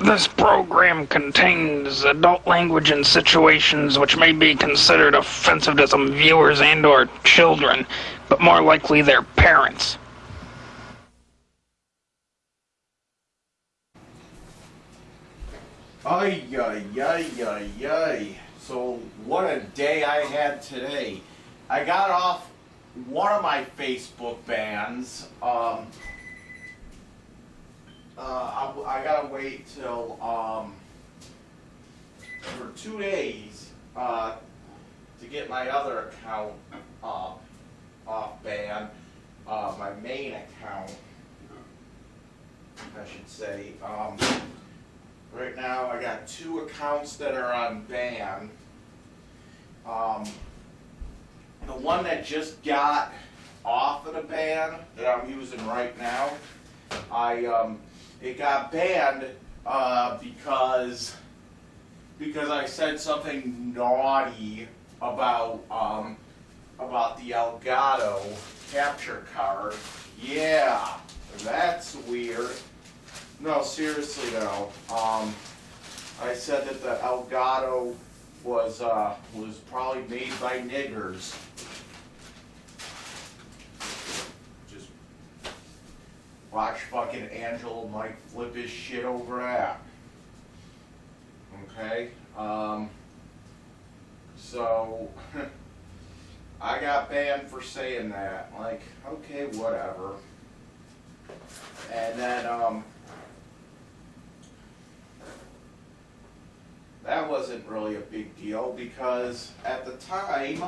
This program contains adult language and situations which may be considered offensive to some viewers and/or children, but more likely their parents. Ay, ay, ay, ay, ay. So, what a day I had today. I got off one of my Facebook bans. I gotta wait till, for 2 days, to get my other account, off ban. My main account, I should say. Right now, I got 2 accounts that are on ban. The one that just got off of the ban that I'm using right now, it got banned because I said something naughty about the Elgato capture card. Yeah, that's weird. No, seriously though. I said that the Elgato was probably made by niggers. Just watch fucking Angela Mike flip his shit over that. Okay. So I got banned for saying that. Like, okay, whatever. And then that wasn't really a big deal because at the time,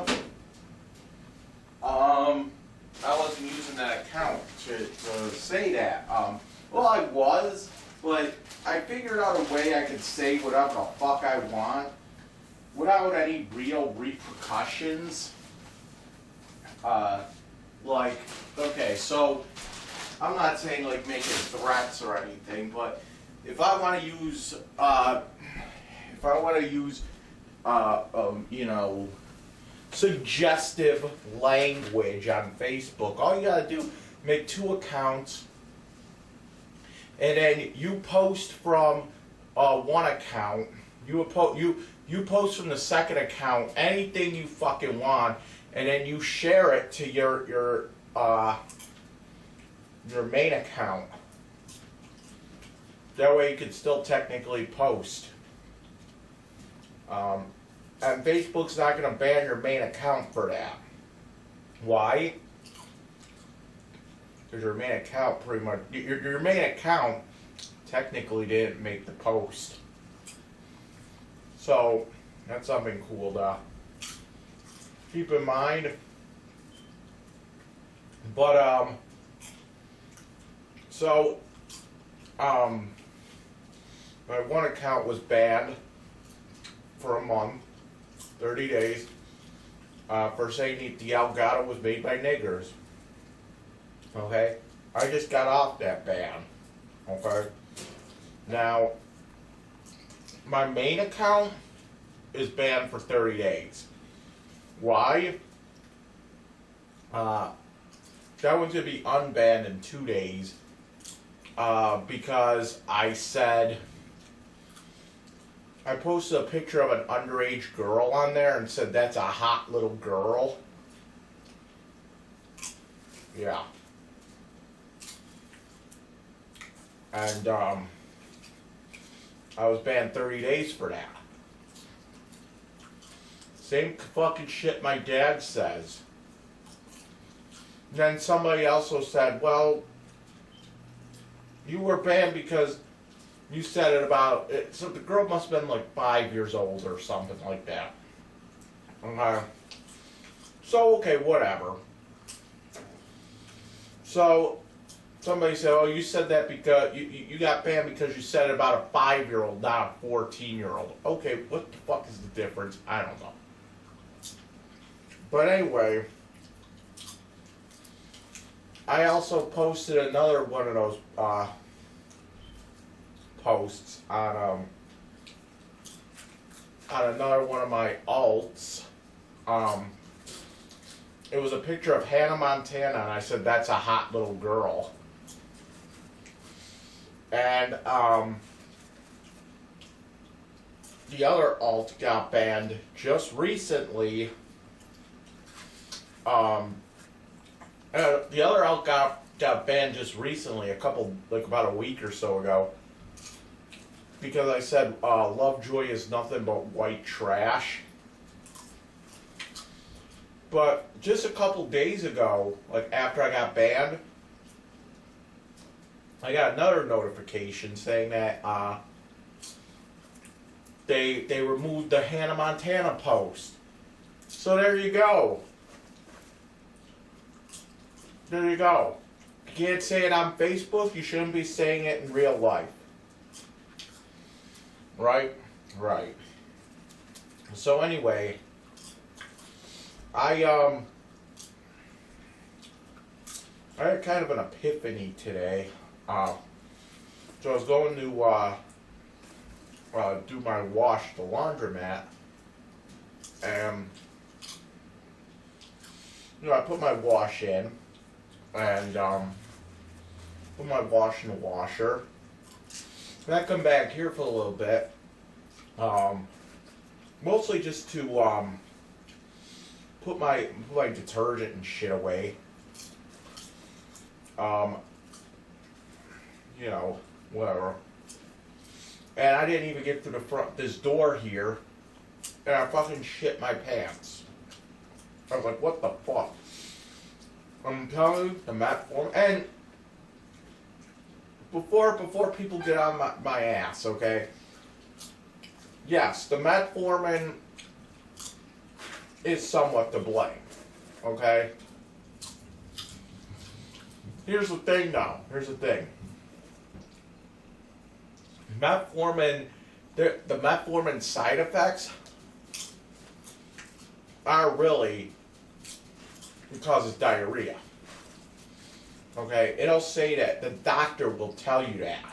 I wasn't using that account to say that. Well, I was, but I figured out a way I could say whatever the fuck I want without any real repercussions. Like, okay, so I'm not saying like making threats or anything, but if I want to use, you know, suggestive language on Facebook, all you gotta do, make 2 accounts, and then you post from one account, you post from the second account anything you fucking want, and then you share it to your main account. That way you can still technically post. And Facebook's not going to ban your main account for that. Why? Because your main account pretty much, your main account technically didn't make the post. So, that's something cool to keep in mind. But, my one account was banned for a month, 30 days, for saying the Elgato was made by niggers. Okay? I just got off that ban. Okay? Now, my main account is banned for 30 days. Why? That one's going to be unbanned in 2 days, because I posted a picture of an underage girl on there and said that's a hot little girl. Yeah. And I was banned 30 days for that. Same fucking shit my dad says. Then somebody also said, well, you were banned because you said it about it. So the girl must have been like 5 years old or something like that. So, okay, whatever. So, somebody said, oh, you said that because you got banned because you said it about a 5-year-old, not a 14-year-old. Okay, what the fuck is the difference? I don't know. But anyway, I also posted another one of those posts on another one of my alts. It was a picture of Hannah Montana, and I said that's a hot little girl. And the other alt got banned just recently. The other alt got banned just recently, about a week or so ago, because I said Lovejoy is nothing but white trash. But just a couple days ago, like after I got banned, I got another notification saying that they removed the Hannah Montana post. So there you go. There you go. You can't say it on Facebook, you shouldn't be saying it in real life. Right? Right. So anyway, I had kind of an epiphany today. So I was going to do my wash at the laundromat, and I put my wash in, and put my wash in the washer. And I come back here for a little bit, mostly just to put my detergent and shit away. Whatever. And I didn't even get through this door here, and I fucking shit my pants. I was like, what the fuck? I'm telling you, the Metformin, and before people get on my ass, okay? Yes, the Metformin is somewhat to blame, okay? Here's the thing, though. Here's the thing. Metformin, the Metformin side effects are really, it causes diarrhea. Okay? It'll say that. The doctor will tell you that.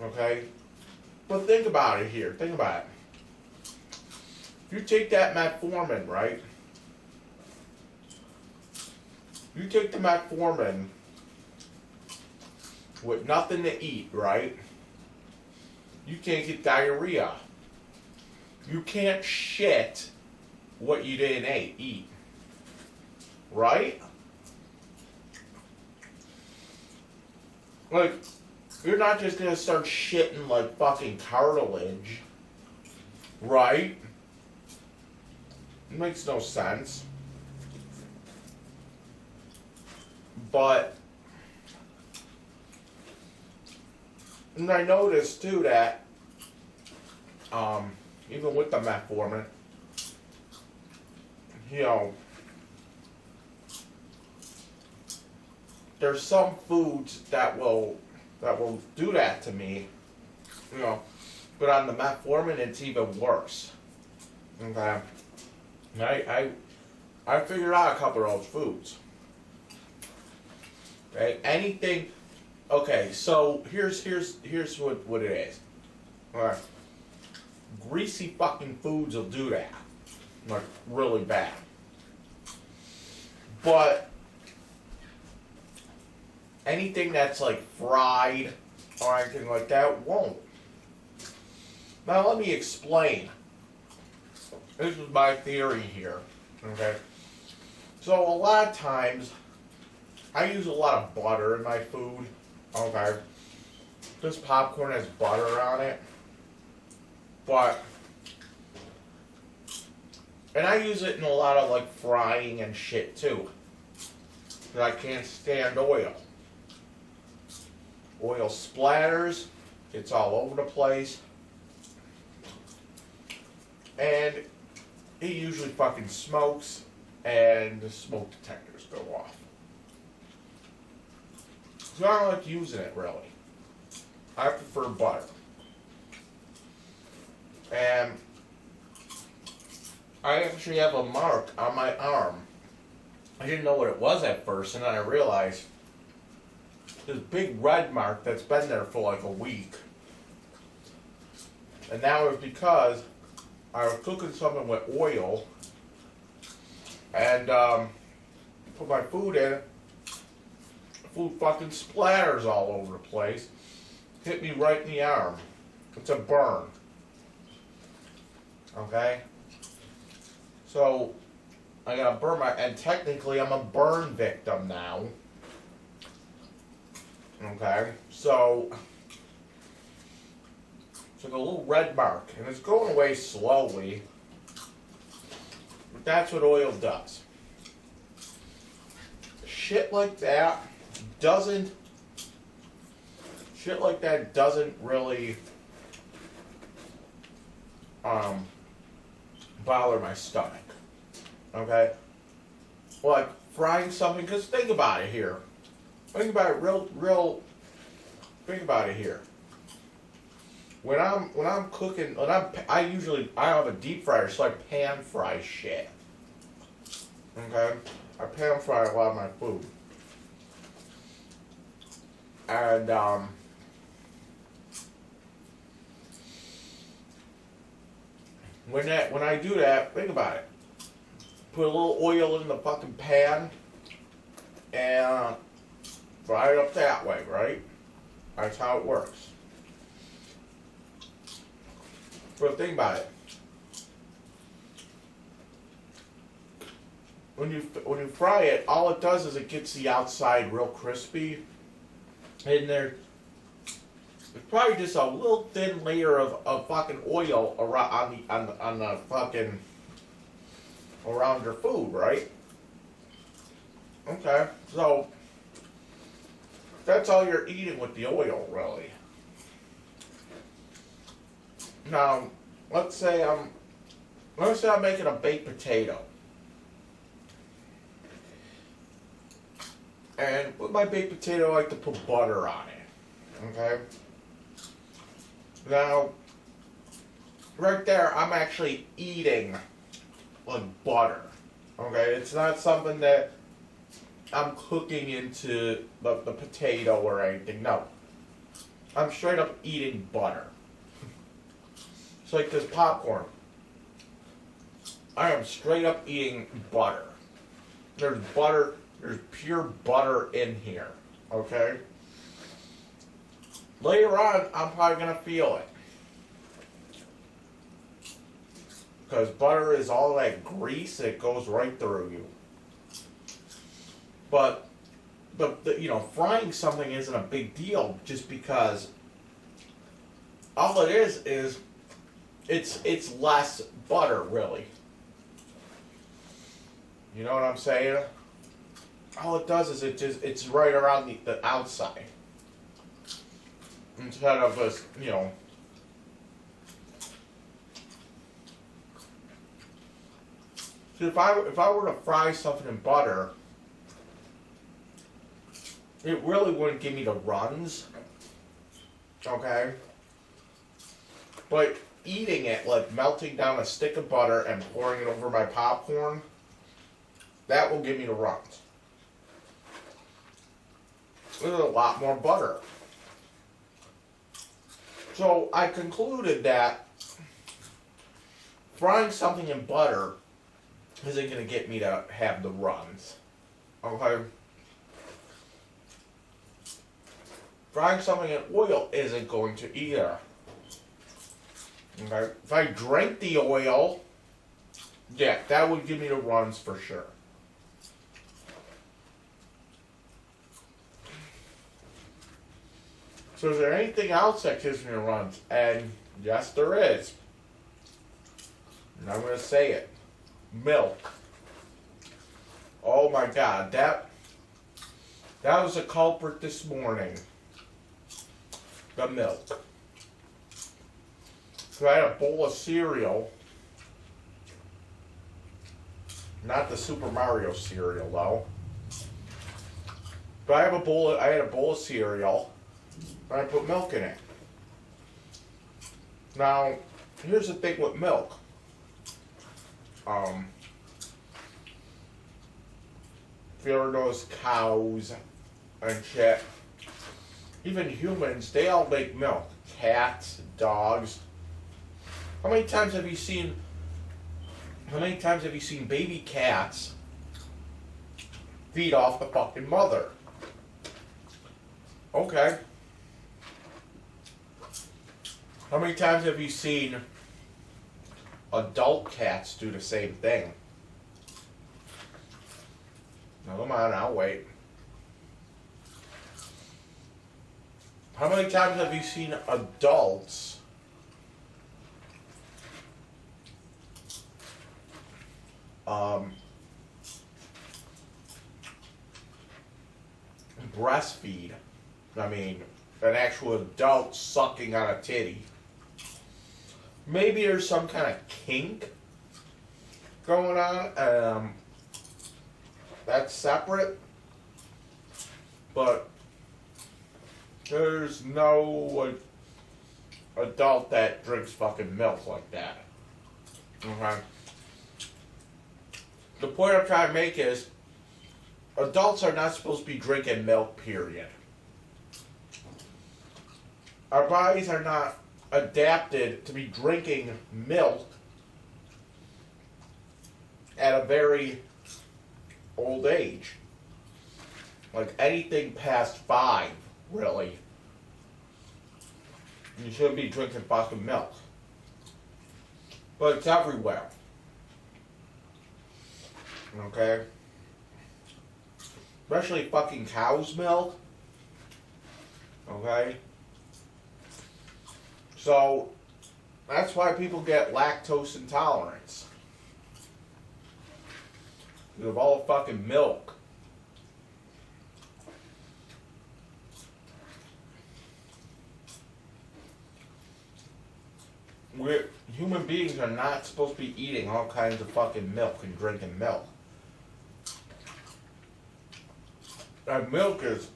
Okay? But think about it here. Think about it. If you take that Metformin, right? You take the Metformin with nothing to eat, right? You can't get diarrhea. You can't shit what you didn't eat. Right? Like, you're not just gonna start shitting like fucking cartilage. Right? It makes no sense. But, and I noticed too that, even with the Metformin, there's some foods that will do that to me, but on the Metformin it's even worse. Okay, I figured out a couple of those foods. Okay, anything. Okay, so here's what it is. Alright. Greasy fucking foods will do that. Like, really bad. But anything that's like fried or anything like that won't. Now let me explain. This is my theory here. Okay. So a lot of times I use a lot of butter in my food. Okay. This popcorn has butter on it. And I use it in a lot of like frying and shit too. Because I can't stand oil. Oil splatters. It's all over the place. And it usually fucking smokes and the smoke detectors go off. So I don't like using it really. I prefer butter. And I actually have a mark on my arm. I didn't know what it was at first, and then I realized this big red mark that's been there for like a week. And that was because I was cooking something with oil and put my food in. Food fucking splatters all over the place. Hit me right in the arm. It's a burn. Okay? So, I gotta burn and technically I'm a burn victim now. Okay? So, it's like a little red mark, and it's going away slowly. But that's what oil does. Shit like that doesn't really bother my stomach. Okay? Like frying something, because think about it here. Think about it think about it here. When I'm cooking, I have a deep fryer, so I pan fry shit. Okay? I pan fry a lot of my food. And when I do that, think about it. Put a little oil in the fucking pan and fry it up that way, right? That's how it works. But think about it. When you fry it, all it does is it gets the outside real crispy, and there's probably just a little thin layer of fucking oil around on the fucking around your food, right? Okay, so that's all you're eating with the oil, really. Now, let's say I'm making a baked potato. And with my baked potato, I like to put butter on it. Okay? Now, right there, I'm actually eating like butter. Okay? It's not something that I'm cooking into the potato or anything. No. I'm straight up eating butter. It's like this popcorn. I am straight up eating butter. There's butter. There's pure butter in here, okay? Later on, I'm probably going to feel it. Because butter is all that grease that goes right through you. But, frying something isn't a big deal just because all it is it's less butter, really. You know what I'm saying? All it does is it's right around the outside. Instead of us, So if I were to fry something in butter, it really wouldn't give me the runs. Okay? But eating it, like melting down a stick of butter and pouring it over my popcorn, that will give me the runs. There's a lot more butter. So I concluded that frying something in butter isn't going to get me to have the runs. Okay? Frying something in oil isn't going to either. Okay? If I drank the oil, yeah, that would give me the runs for sure. So is there anything else that gives me the runs? And yes, there is. And I'm going to say it. Milk. Oh my God, that was a culprit this morning. The milk. So I had a bowl of cereal. Not the Super Mario cereal though. But I had a bowl of cereal. And I put milk in it. Now, here's the thing with milk. If you ever notice cows and shit, even humans, they all make milk. Cats, dogs. How many times have you seen baby cats feed off the fucking mother? Okay. How many times have you seen adult cats do the same thing. Now, come on, I'll wait. How many times have you seen adults breastfeed? I mean, an actual adult sucking on a titty. Maybe there's some kind of kink going on. That's separate. But there's no adult that drinks fucking milk like that. Okay? The point I'm trying to make is adults are not supposed to be drinking milk, period. Our bodies are not adapted to be drinking milk at a very old age. Like anything past 5, really. You shouldn't be drinking fucking milk. But it's everywhere. Okay? Especially fucking cow's milk. Okay? So, that's why people get lactose intolerance. Because of all the fucking milk. Human beings are not supposed to be eating all kinds of fucking milk and drinking milk. And milk is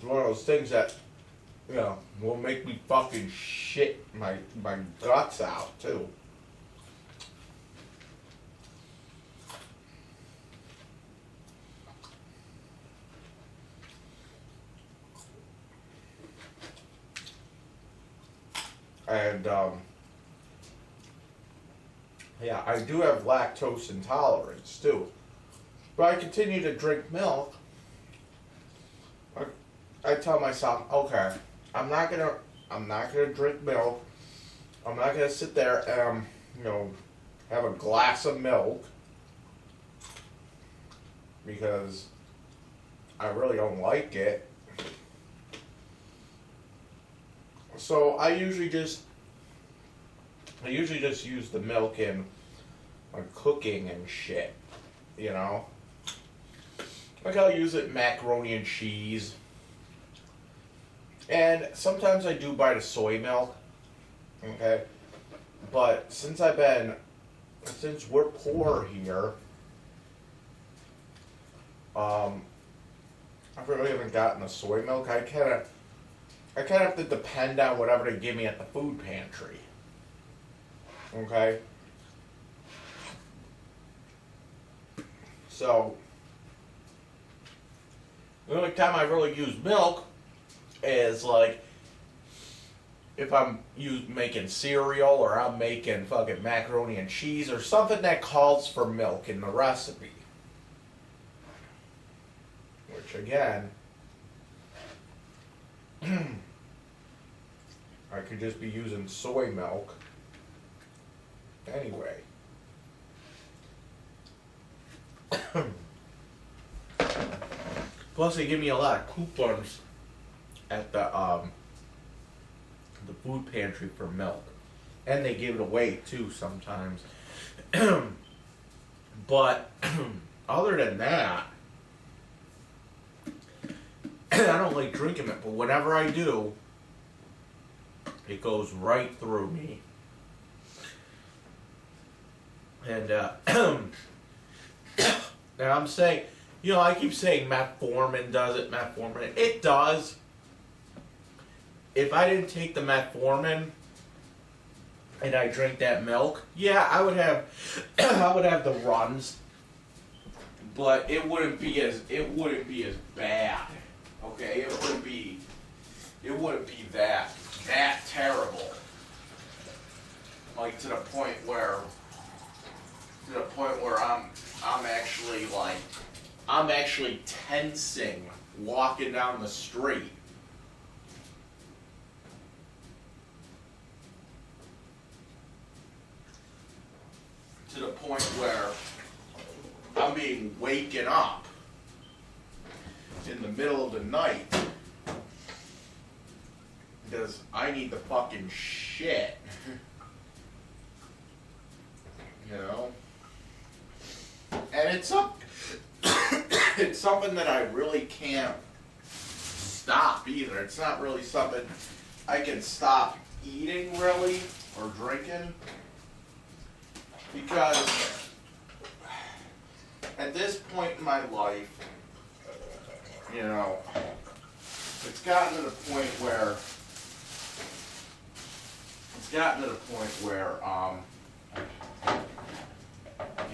one of those things that, you know, will make me fucking shit my guts out, too. And, yeah, I do have lactose intolerance, too. But I continue to drink milk. I tell myself, okay, I'm not gonna drink milk. I'm not gonna sit there and, you know, have a glass of milk. Because I really don't like it. So I usually just use the milk in like cooking and shit, you know? Like I'll use it in macaroni and cheese. And sometimes I do buy the soy milk, okay? But since we're poor here, I really haven't gotten the soy milk. I kind of have to depend on whatever they give me at the food pantry. Okay? So, the only time I really use milk is like if I'm making cereal or I'm making fucking macaroni and cheese or something that calls for milk in the recipe. Which again, I could just be using soy milk anyway. Plus they give me a lot of coupons at the food pantry for milk. And they give it away too sometimes. But other than that, I don't like drinking it, but whenever I do, it goes right through me. And now I'm saying, you know, I keep saying metformin does it, metformin. It does. If I didn't take the metformin and I drank that milk, yeah, I would have the runs, but it wouldn't be as bad. Okay, it wouldn't be that terrible. Like to the point where I'm actually tensing walking down the street. to the point where I'm being waken up in the middle of the night because I need the fucking shit. You know? And it's it's something that I really can't stop either. It's not really something I can stop eating really or drinking, because at this point in my life, you know, it's gotten to the point where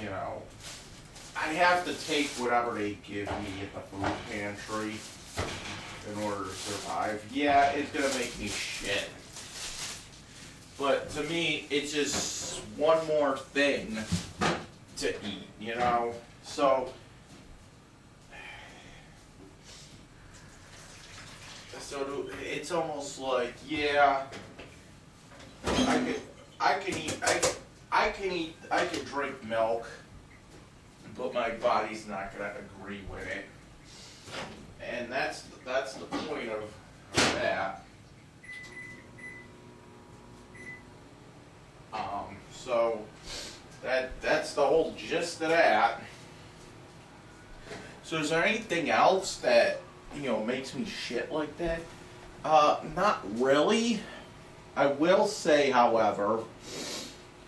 you know, I have to take whatever they give me at the food pantry in order to survive. Yeah, it's gonna make me shit. But to me, it's just one more thing to eat, you know? So it's almost like, yeah, I can drink milk, but my body's not gonna agree with it. And that's the point of that. So that's the whole gist of that. So is there anything else that, you know, makes me shit like that? Not really. I will say, however,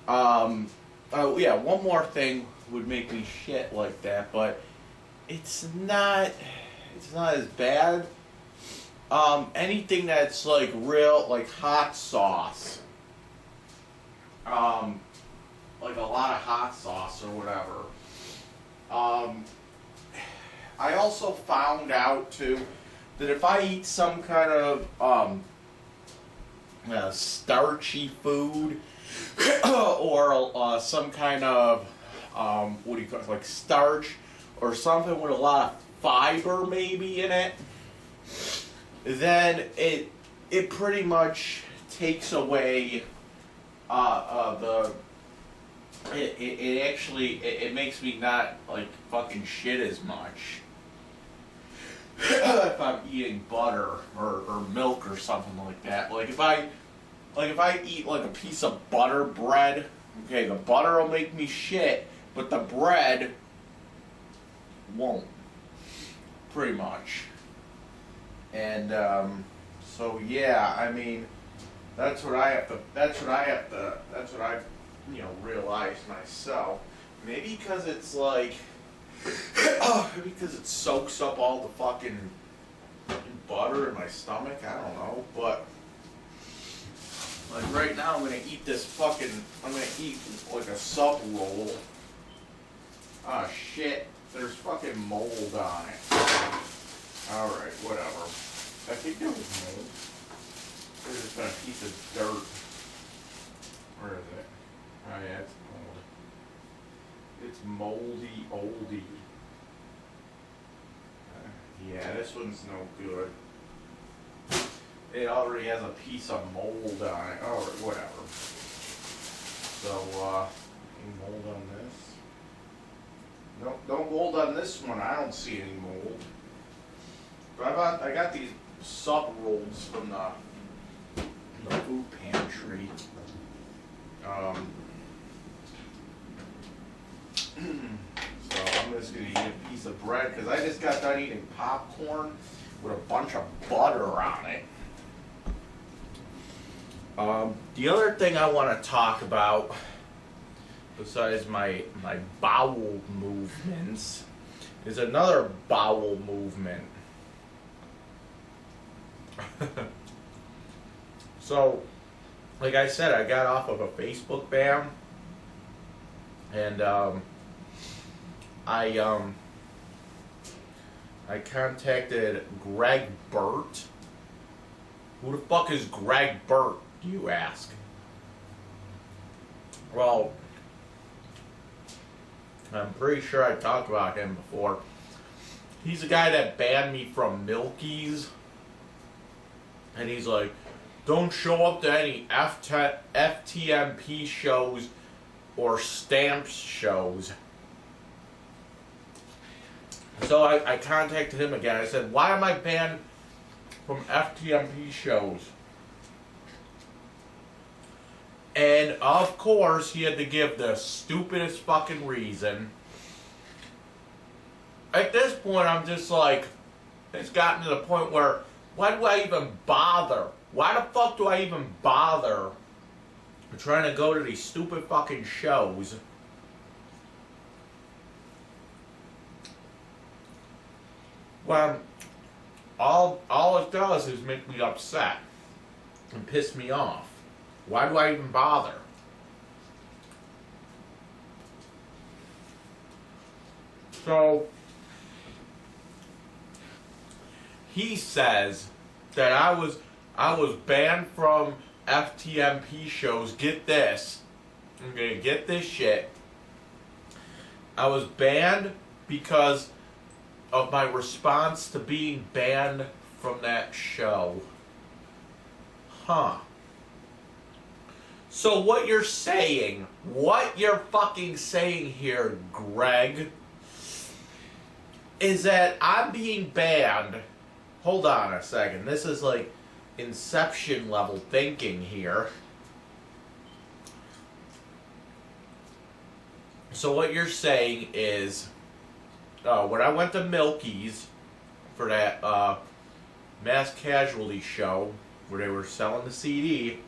yeah, one more thing would make me shit like that, but it's not as bad. Anything that's like real, like hot sauce, like a lot of hot sauce or whatever. I also found out too that if I eat some kind of starchy food or some kind of what do you call it, like starch or something with a lot of fiber maybe in it, then it pretty much takes away it makes me not like fucking shit as much if I'm eating butter or milk or something like that. Like if I eat like a piece of butter bread, okay, the butter will make me shit, but the bread won't, pretty much. And so yeah, I mean, that's what I've you know realized myself. Maybe because it's like maybe because it soaks up all the fucking butter in my stomach, I don't know, but like right now I'm gonna eat like a sub roll. Ah shit, there's fucking mold on it. Alright, whatever. I think there was mold. There's just been a piece of dirt. Where is it? Oh yeah, it's mold. It's moldy oldie. Yeah, this one's no good. It already has a piece of mold on it. Alright, whatever. So, any mold on this? Nope, no mold on this one. I don't see any mold. But I got these sub rolls from the food pantry. So I'm just gonna eat a piece of bread because I just got done eating popcorn with a bunch of butter on it. The other thing I want to talk about, besides my bowel movements, is another bowel movement. So, like I said, I got off of a Facebook ban, and I contacted Greg Burt. Who the fuck is Greg Burt, do you ask? Well, I'm pretty sure I talked about him before. He's the guy that banned me from Milky's. And he's like, don't show up to any FTMP shows or stamps shows. So I contacted him again. I said, why am I banned from FTMP shows? And of course, he had to give the stupidest fucking reason. At this point, I'm just like, it's gotten to the point where, why do I even bother? Why the fuck do I even bother trying to go to these stupid fucking shows? Well, all it does is make me upset and piss me off. Why do I even bother? So, he says that I was banned from FTMP shows. Get this. I'm gonna get this shit. I was banned because of my response to being banned from that show. Huh. So what you're fucking saying here, Greg, is that I'm being banned. Hold on a second. This is like Inception level thinking here. So what you're saying is, when I went to Milky's for that mass casualty show where they were selling the CD,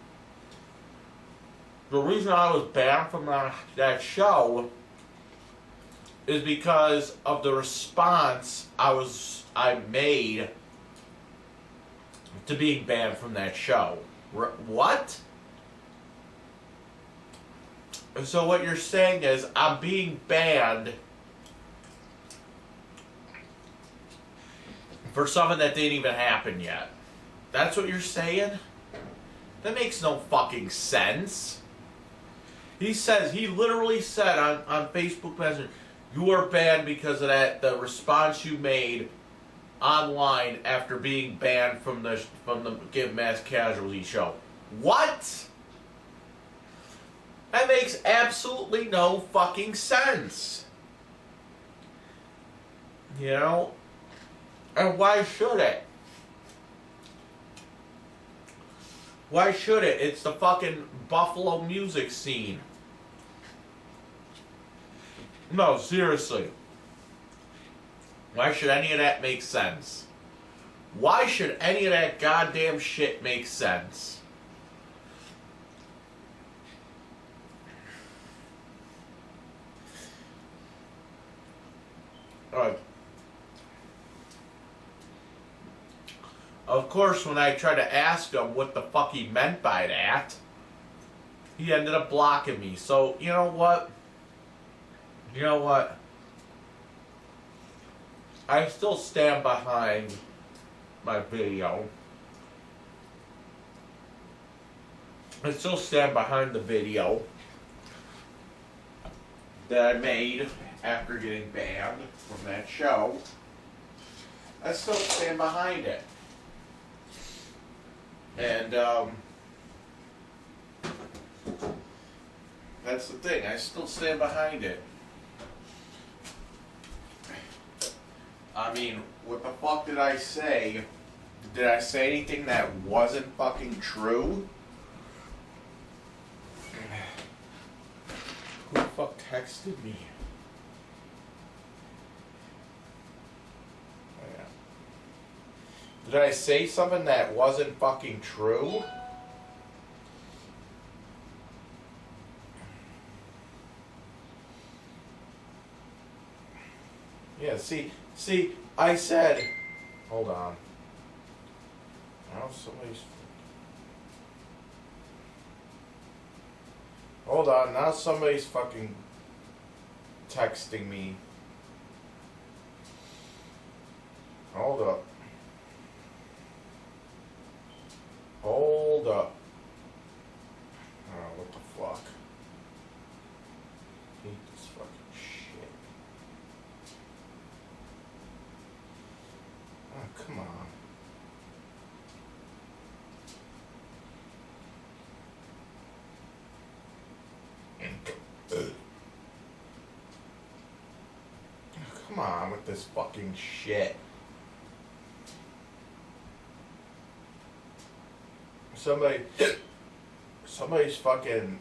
the reason I was banned from that show is because of the response I made to being banned from that show. What? So what you're saying is I'm being banned for something that didn't even happen yet. That's what you're saying? That makes no fucking sense. He literally said on Facebook Messenger, you are banned because of the response you made online after being banned from the Give Mass Casualty show. What? That makes absolutely no fucking sense. You know? And why should it? Why should it? It's the fucking Buffalo music scene. No, seriously. Why should any of that make sense? Why should any of that goddamn shit make sense? Of course, when I tried to ask him what the fuck he meant by that, he ended up blocking me. So, you know what? You know what? I still stand behind my video. I still stand behind the video that I made after getting banned from that show. I still stand behind it. And, that's the thing. I still stand behind it. I mean, what the fuck did I say? Did I say anything that wasn't fucking true? Who the fuck texted me? Oh, yeah. Did I say something that wasn't fucking true? Yeah, see, I said, hold on. Now somebody's, hold on, now somebody's fucking texting me. Hold up. Hold up. Oh, what the fuck? I hate this fucking shit. Oh, come on. come on with this fucking shit. Somebody's fucking,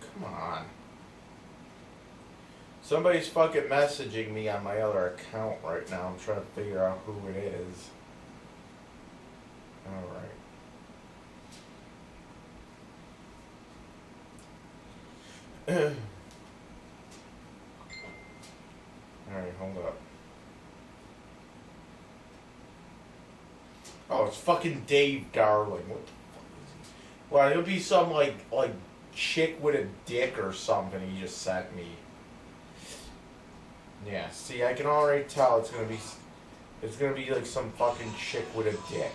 come on. Somebody's fucking messaging me on my other account right now. I'm trying to figure out who it is. Alright. Alright, hold up. Oh, it's fucking Dave Darling. What the fuck is he? Well, it'll be some like chick with a dick or something he just sent me. Yeah, see, I can already tell it's gonna be like some fucking chick with a dick.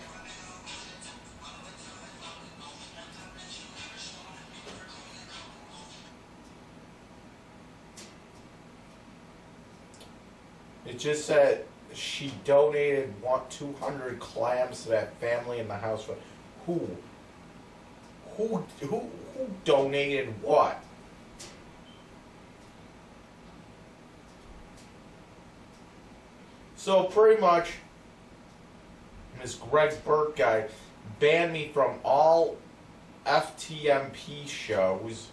It just said she donated 200 clams to that family in the house. Who donated what? So pretty much, this Greg Burt guy banned me from all FTMP shows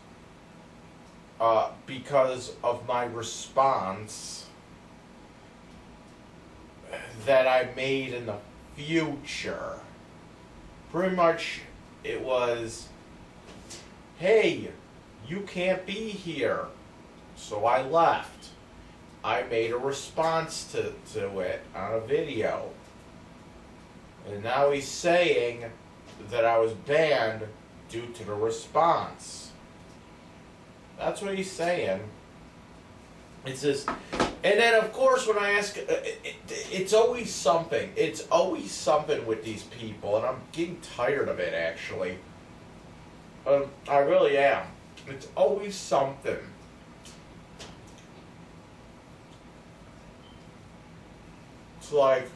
because of my response that I made in the future. Pretty much, it was, hey, you can't be here. So I left. I made a response to it on a video. And now he's saying that I was banned due to the response. That's what he's saying. It's just, and then of course when I ask, it's always something. It's always something with these people, and I'm getting tired of it actually. I really am. It's always something. It's like,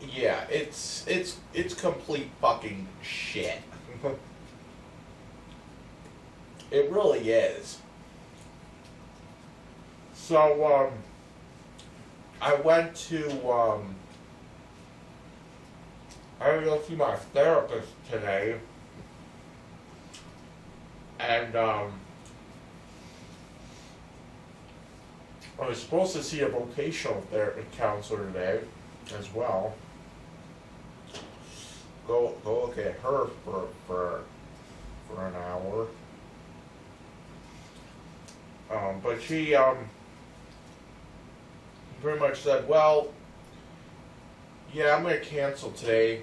yeah, it's complete fucking shit. It really is. So I went to I had to go see my therapist today, and I was supposed to see a vocational therapy counselor today as well. Go look at her for an hour. But she pretty much said, well, yeah, I'm going to cancel today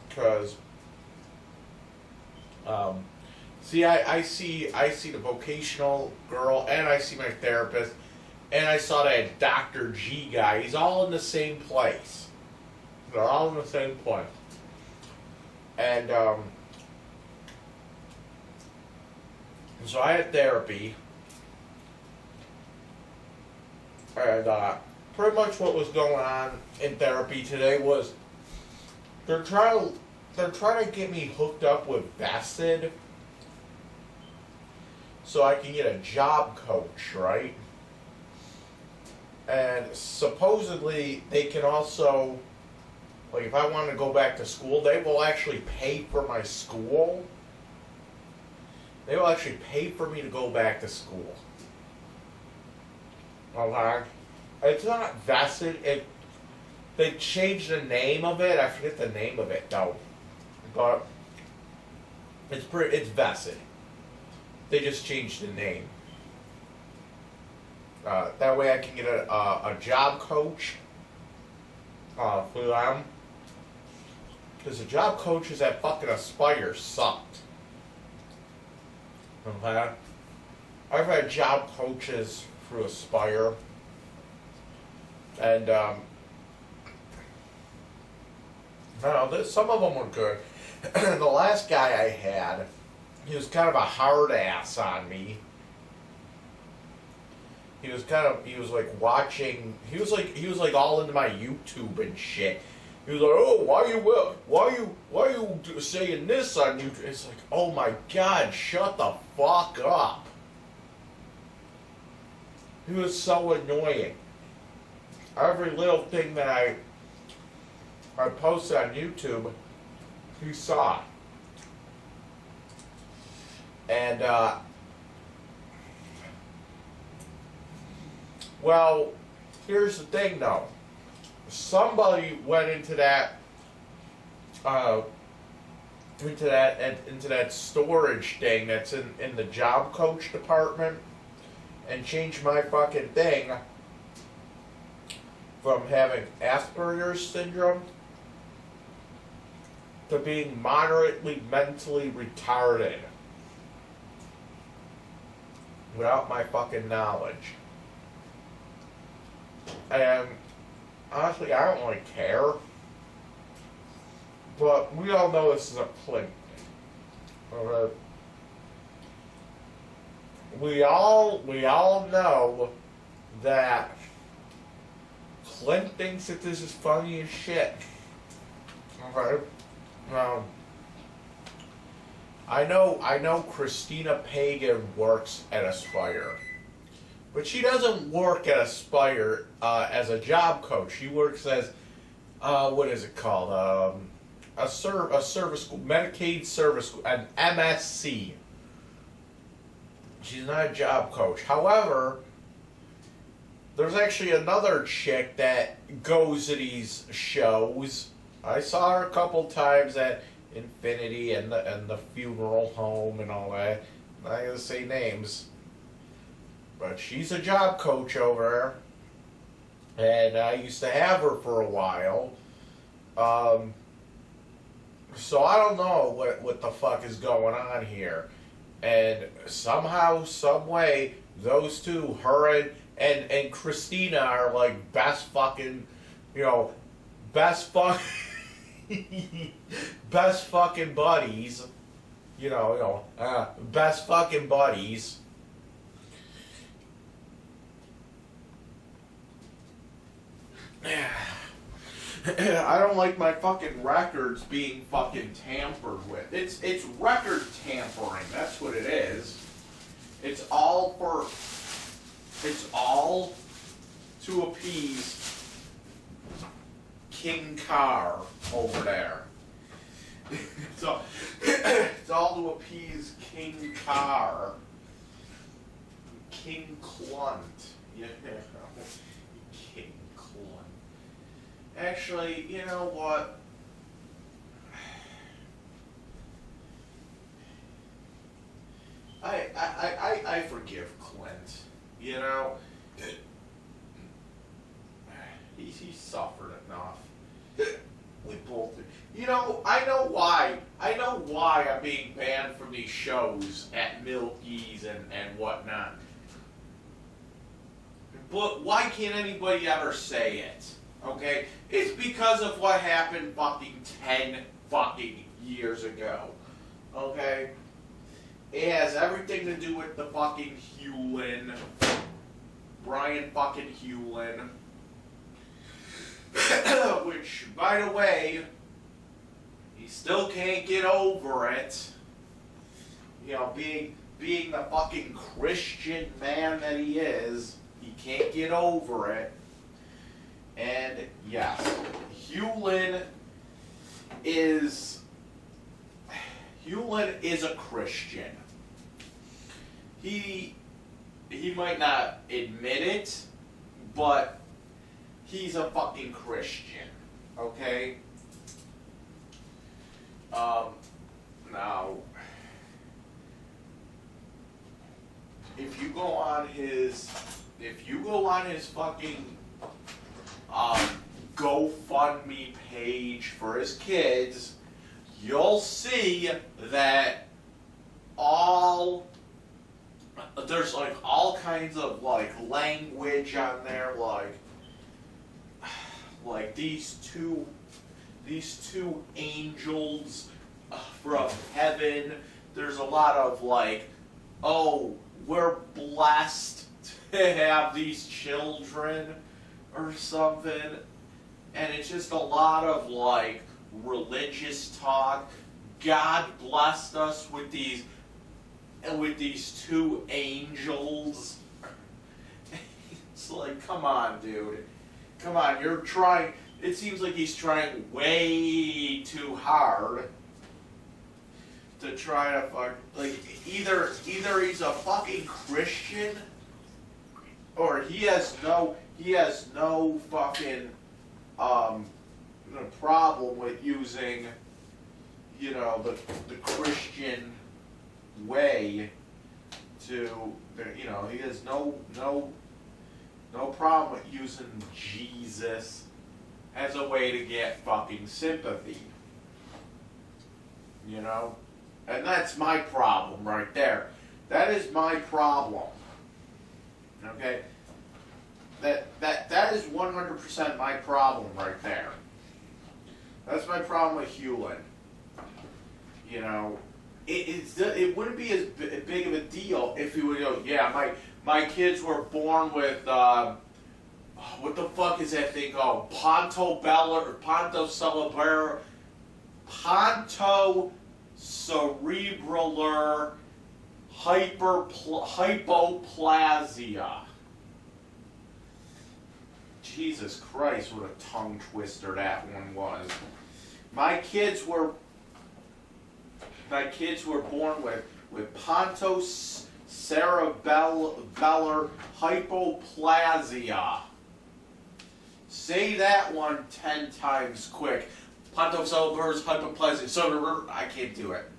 because see, I see the vocational girl, and I see my therapist, and I saw that Dr. G guy. He's all in the same place. They're all in the same place. And so I had therapy, and pretty much what was going on in therapy today was they're trying to get me hooked up with Vested so I can get a job coach, right? And supposedly they can also, like, if I want to go back to school, they will actually pay for my school. They will actually pay for me to go back to school. Okay? It's not Vested. They changed the name of it. I forget the name of it though. But it's Vested. They just changed the name. That way I can get a job coach for them. Because the job coaches at fucking Aspire sucked. Okay? I've had job coaches through Aspire. And, no, some of them were good. The last guy I had, he was kind of a hard ass on me. He was like watching, he was like all into my YouTube and shit. He was like, oh, why you saying this on YouTube? It's like, oh my God, shut the fuck up. He was so annoying. Every little thing that I posted on YouTube, he saw. And, well, here's the thing though. Somebody went into that storage thing that's in the job coach department and changed my fucking thing from having Asperger's syndrome to being moderately mentally retarded without my fucking knowledge. And honestly, I don't really care. But we all know this is a Clint thing. We all know that Clint thinks that this is funny as shit. Okay? I know Christina Pagan works at Aspire. But she doesn't work at Aspire as a job coach. She works as, what is it called? A service school, Medicaid service school, an MSC. She's not a job coach. However, there's actually another chick that goes to these shows. I saw her a couple times at Infinity and the funeral home and all that. I'm not gonna say names. But she's a job coach over there. And I used to have her for a while. So I don't know what the fuck is going on here. And somehow, some way, those two, her and Christina are like best fucking, best fucking buddies. Best fucking buddies. I don't like my fucking records being fucking tampered with. It's record tampering. That's what it is. It's all to appease King Carr over there. So it's all to appease King Carr. King Clunt. Yeah. King Clunt. Actually, you know what? I forgive Clint. He suffered enough. We both. I know why. I know why I'm being banned from these shows at Milky's and whatnot. But why can't anybody ever say it? Okay? It's because of what happened fucking 10 fucking years ago. Okay? It has everything to do with the fucking Hewlin. Brian fucking Hewlin. Which, by the way, he still can't get over it. Being the fucking Christian man that he is, he can't get over it. And yes, Hewlin is a Christian. He might not admit it, but he's a fucking Christian. Okay? Now, if you go on his fucking GoFundMe page for his kids, you'll see that there's like all kinds of like language on there, like these two angels from heaven. There's a lot of like, oh, we're blessed to have these children or something. and it's just a lot of like religious talk. God blessed us with these two angels. It's like, come on, dude. Come on, you're trying. It seems like he's trying way too hard to try to fuck. Like, either he's a fucking Christian, or he has no fucking problem with using, you know, the Christian way to, you know, he has no problem with using Jesus as a way to get fucking sympathy. You know? And that's my problem right there. That is my problem. Okay? That is 100% my problem right there. That's my problem with Hewlin. You know, it wouldn't be as big of a deal if he would go, yeah, my kids were born with, what the fuck is that thing called? Pontocerebellar hypoplasia. Jesus Christ, what a tongue twister that one was. My kids were born with pontocerebellar hypoplasia. Say that one 10 times quick. Pontocerebellar hypoplasia. So I can't do it.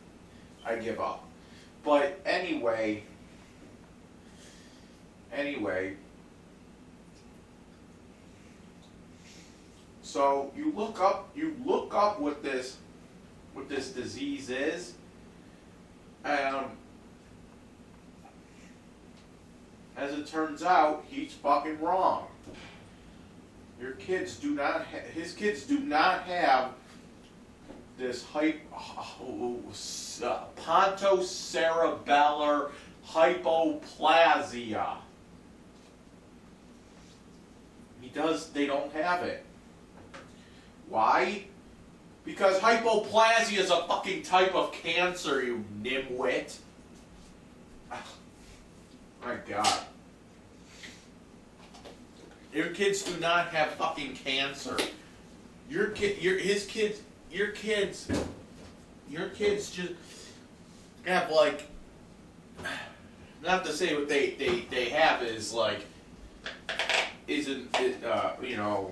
I give up. But anyway. So you look up what this disease is. As it turns out, he's fucking wrong. His kids do not have this pontocerebellar hypoplasia. They don't have it. Why? Because hypoplasia is a fucking type of cancer, you nimwit. My God. Your kids do not have fucking cancer. Your kids just have like, not to say what they have is like, isn't it, you know,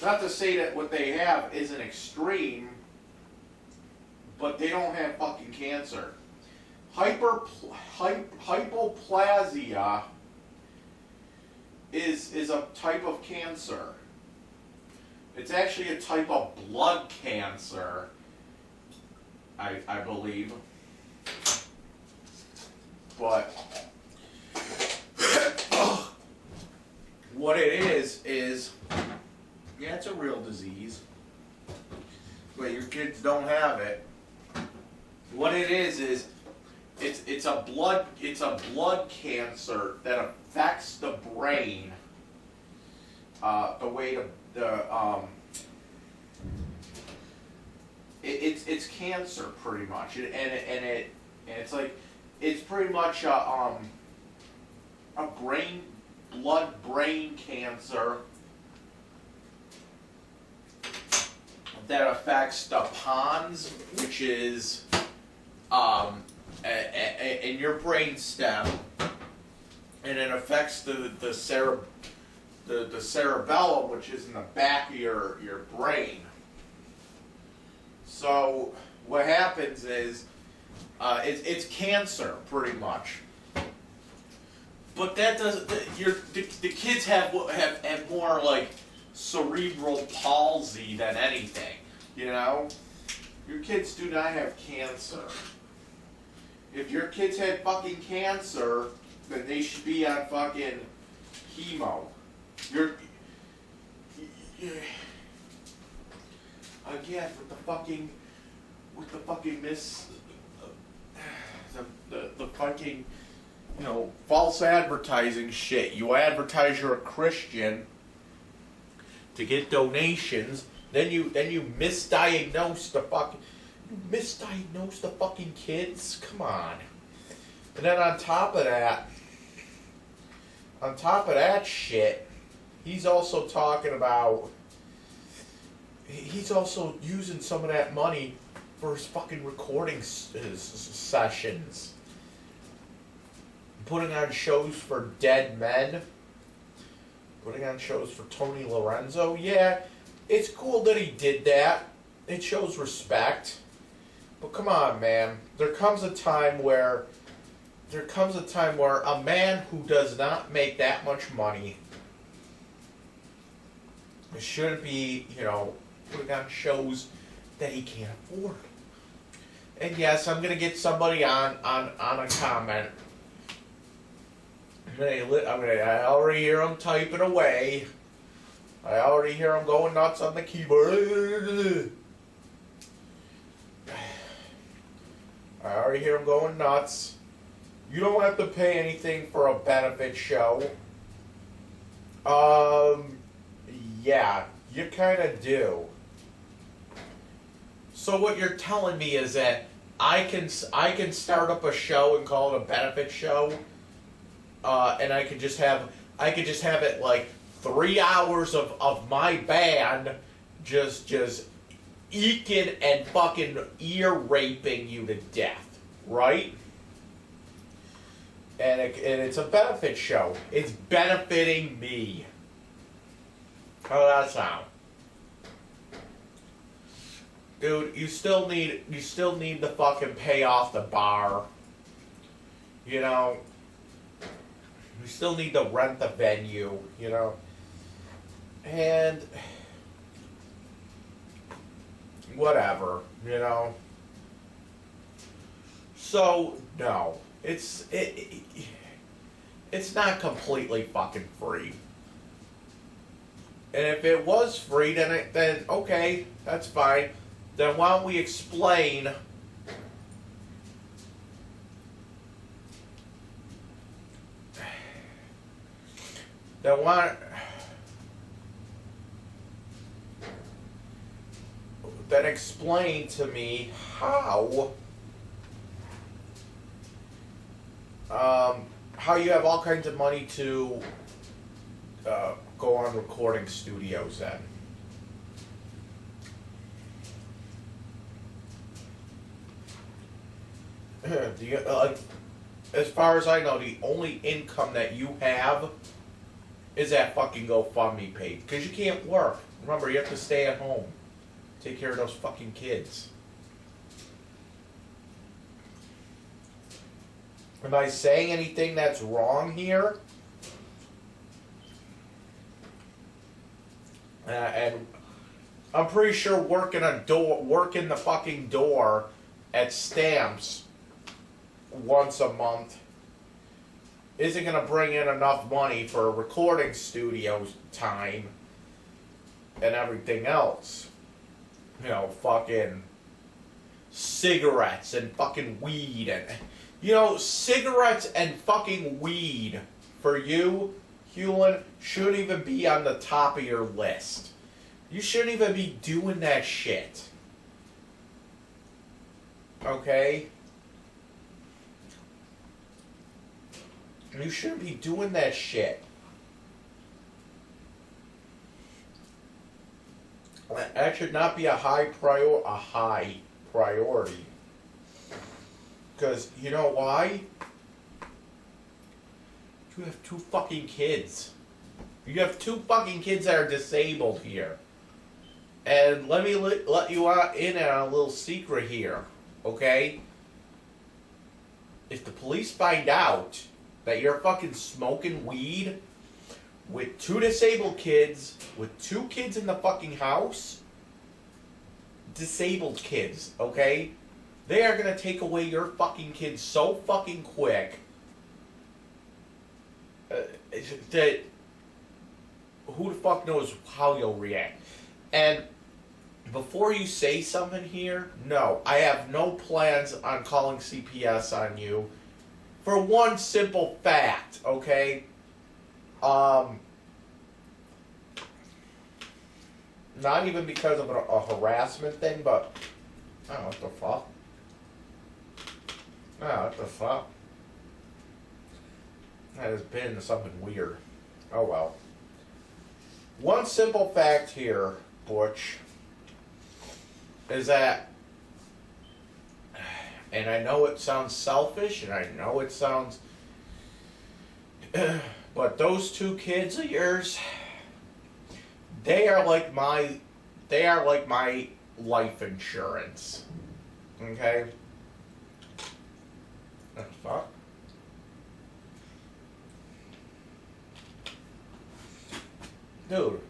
not to say that what they have isn't extreme, but they don't have fucking cancer. Hypoplasia is a type of cancer. It's actually a type of blood cancer, I believe. But what it is yeah, it's a real disease, but your kids don't have it. What it is it's a blood cancer that affects the brain. The way it's cancer pretty much, and it's like it's pretty much a blood-brain cancer that affects the pons, which is in your brain stem, and it affects the cerebellum, which is in the back of your brain. So what happens is it's cancer pretty much. But that doesn't. The kids have more like cerebral palsy than anything. You know, your kids do not have cancer. If your kids had fucking cancer, then they should be on fucking chemo. Again with the fucking the fucking, you know, false advertising shit. You advertise you're a Christian, to get donations. Then you misdiagnose the fucking kids. Come on. And then on top of that shit, he's also talking about. He's also using some of that money for his fucking recording sessions. Putting on shows for dead men. Putting on shows for Tony Lorenzo. Yeah, it's cool that he did that. It shows respect. But come on, man. There comes a time where a man who does not make that much money shouldn't be, putting on shows that he can't afford. And yes, I'm gonna get somebody on a comment. I already hear him typing away. I already hear him going nuts on the keyboard. I already hear him going nuts. You don't have to pay anything for a benefit show. Yeah, you kind of do. So what you're telling me is that I can start up a show and call it a benefit show, and I could just have it like 3 hours of my band just eking and fucking ear raping you to death, right? And it's a benefit show. It's benefiting me. How does that sound? Dude, you still need to fucking pay off the bar. You still need to rent the venue, And whatever, So no, it's not completely fucking free. And if it was free, then okay, that's fine. Then why don't we explain explain to me how you have all kinds of money to go on recording studios then. As far as I know, the only income that you have is that fucking GoFundMe page. Because you can't work. Remember, you have to stay at home. Take care of those fucking kids. Am I saying anything that's wrong here? And I'm pretty sure working the fucking door at Stamps once a month isn't going to bring in enough money for a recording studio time and everything else. Fucking cigarettes and fucking weed and cigarettes and fucking weed for you, Hewlin, shouldn't even be on the top of your list. You shouldn't even be doing that shit. Okay? You shouldn't be doing that shit. That should not be a high priority. Because you know why? You have 2 fucking kids. You have 2 fucking kids that are disabled here. And let me let you in on a little secret here, okay? If the police find out that you're fucking smoking weed with 2 disabled kids, with 2 kids in the fucking house, disabled kids, okay? They are gonna take away your fucking kids so fucking quick that who the fuck knows how you'll react. And before you say something here, no, I have no plans on calling CPS on you for one simple fact, okay? not even because of a harassment thing, but oh, what the fuck? Oh, what the fuck? That has been something weird. Oh well. One simple fact here, Butch, is that, and I know it sounds selfish, and I know it sounds, but those two kids of yours, they are like my life insurance. Okay? What the fuck? Dude,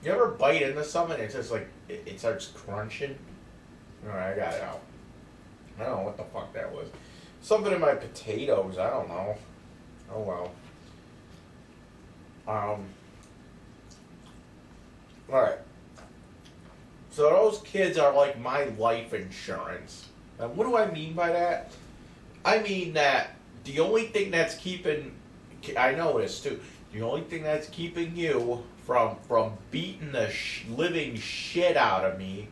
you ever bite into something and it's just like, it starts crunching? Alright, I got it out. I don't know what the fuck that was. Something in my potatoes, I don't know. Oh well. Alright. So those kids are like my life insurance. And what do I mean by that? I mean that the only thing that's keeping, I know this too, the only thing that's keeping you from beating the living shit out of me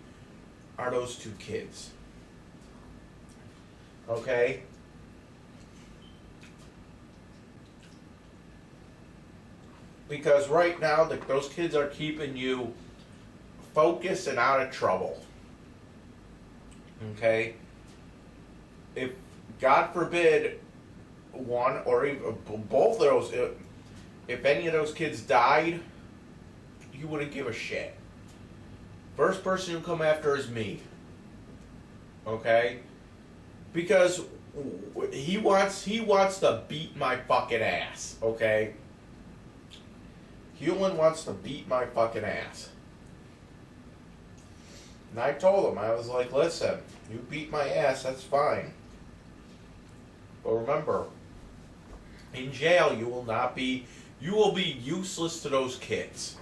are those two kids. Okay? Because right now, those kids are keeping you focused and out of trouble. Okay? If, God forbid, one or even both of those, if any of those kids died, you wouldn't give a shit. First person who come after is me. Okay? Because he wants to beat my fucking ass. Okay? Hewlin wants to beat my fucking ass. And I told him, I was like, listen, you beat my ass, that's fine. But remember, in jail you will be useless to those kids.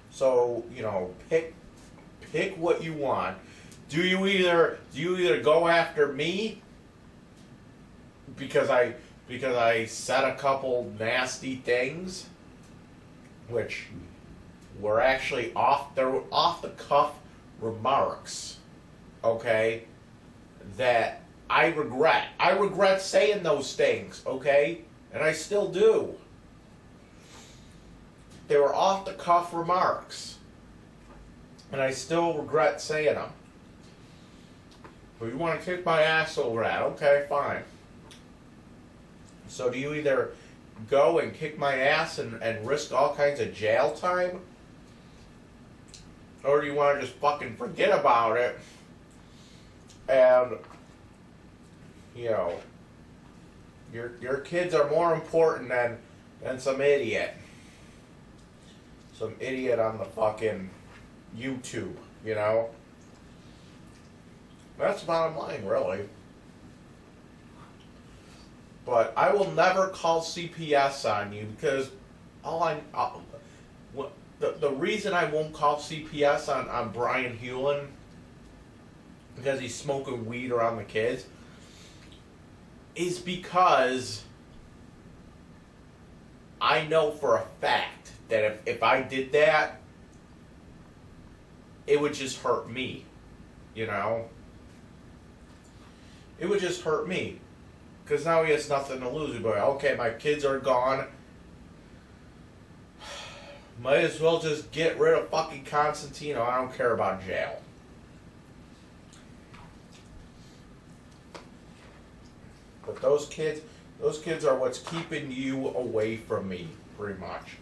So, you know, pick what you want. Do you either go after me because I said a couple nasty things, which were actually off the cuff remarks, okay, that I regret. I regret saying those things, okay? And I still do. They were off the cuff remarks. And I still regret saying them. But you want to kick my ass over that, okay, fine. So do you either go and kick my ass and risk all kinds of jail time? Or do you want to just fucking forget about it and, you know, your kids are more important than some idiot. Some idiot on the fucking YouTube, you know? That's the bottom line, really. But I will never call CPS on you because the reason I won't call CPS on Brian Hewlin, because he's smoking weed around the kids, is because I know for a fact that if I did that, it would just hurt me, you know? It would just hurt me. Because now he has nothing to lose. He'd be like, okay, my kids are gone. Might as well just get rid of fucking Constantino. I don't care about jail. But those kids are what's keeping you away from me, pretty much.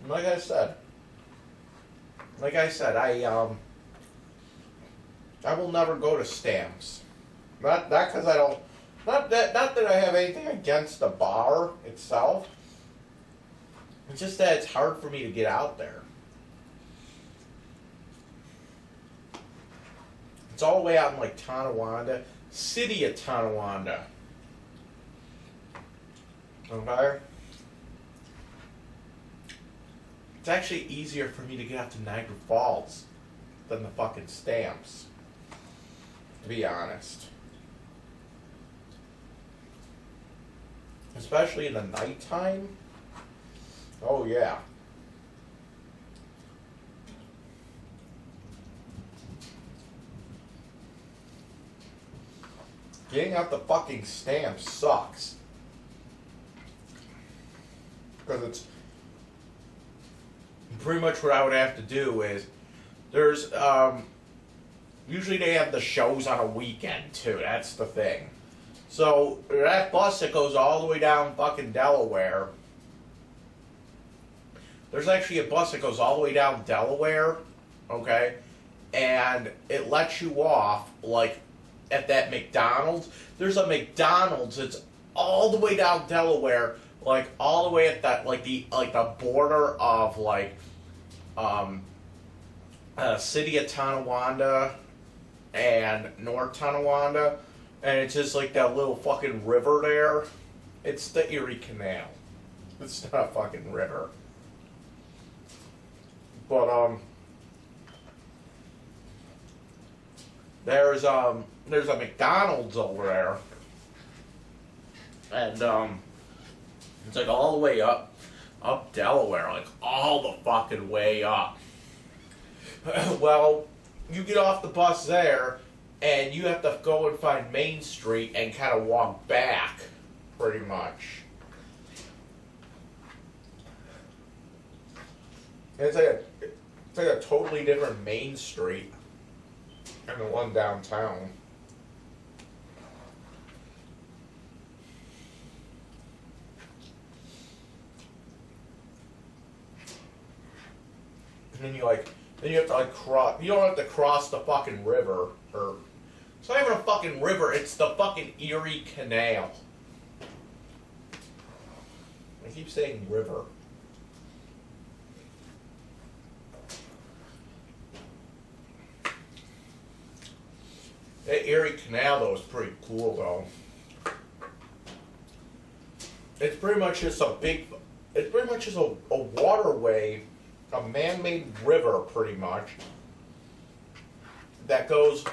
Like I said, I will never go to stamps. Not because I don't. Not that I have anything against the bar itself. It's just that it's hard for me to get out there. It's all the way out in like Tonawanda, city of Tonawanda. Okay. It's actually easier for me to get out to Niagara Falls than the fucking stamps, to be honest. especially in the nighttime. Oh yeah. Getting out the fucking stamp sucks. Because it's pretty much what I would have to do is there's usually they have the shows on a weekend too. That's the thing. So that bus that goes all the way down fucking Delaware. There's actually a bus that goes all the way down Delaware, okay, and it lets you off like at that McDonald's. There's a McDonald's that's all the way down Delaware, like all the way at that like the border of like city of Tonawanda and North Tonawanda, and it's just like that little fucking river there. It's the Erie Canal. It's not a fucking river. But there's a McDonald's over there, and it's like all the way up Delaware, like all the fucking way up. Well, you get off the bus there, and you have to go and find Main Street and kind of walk back, pretty much. It's like a totally different Main Street than the one downtown. And then you have to like cross. You don't have to cross the fucking river, or it's not even a fucking river. It's the fucking Erie Canal. I keep saying river. That Erie Canal, though, is pretty cool, though. It's pretty much just a waterway, a man-made river, pretty much, that goes,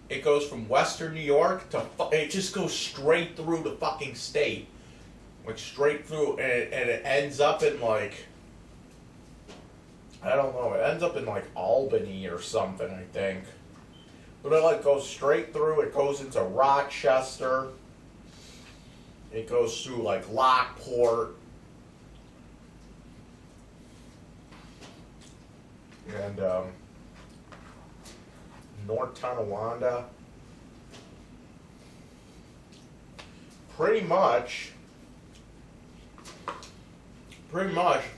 it goes from western New York to, it just goes straight through the fucking state. Like, straight through, and it ends up in, like, I don't know, it ends up in like Albany or something, I think. But it like goes straight through, it goes into Rochester. It goes through like Lockport. And North Tonawanda. Pretty much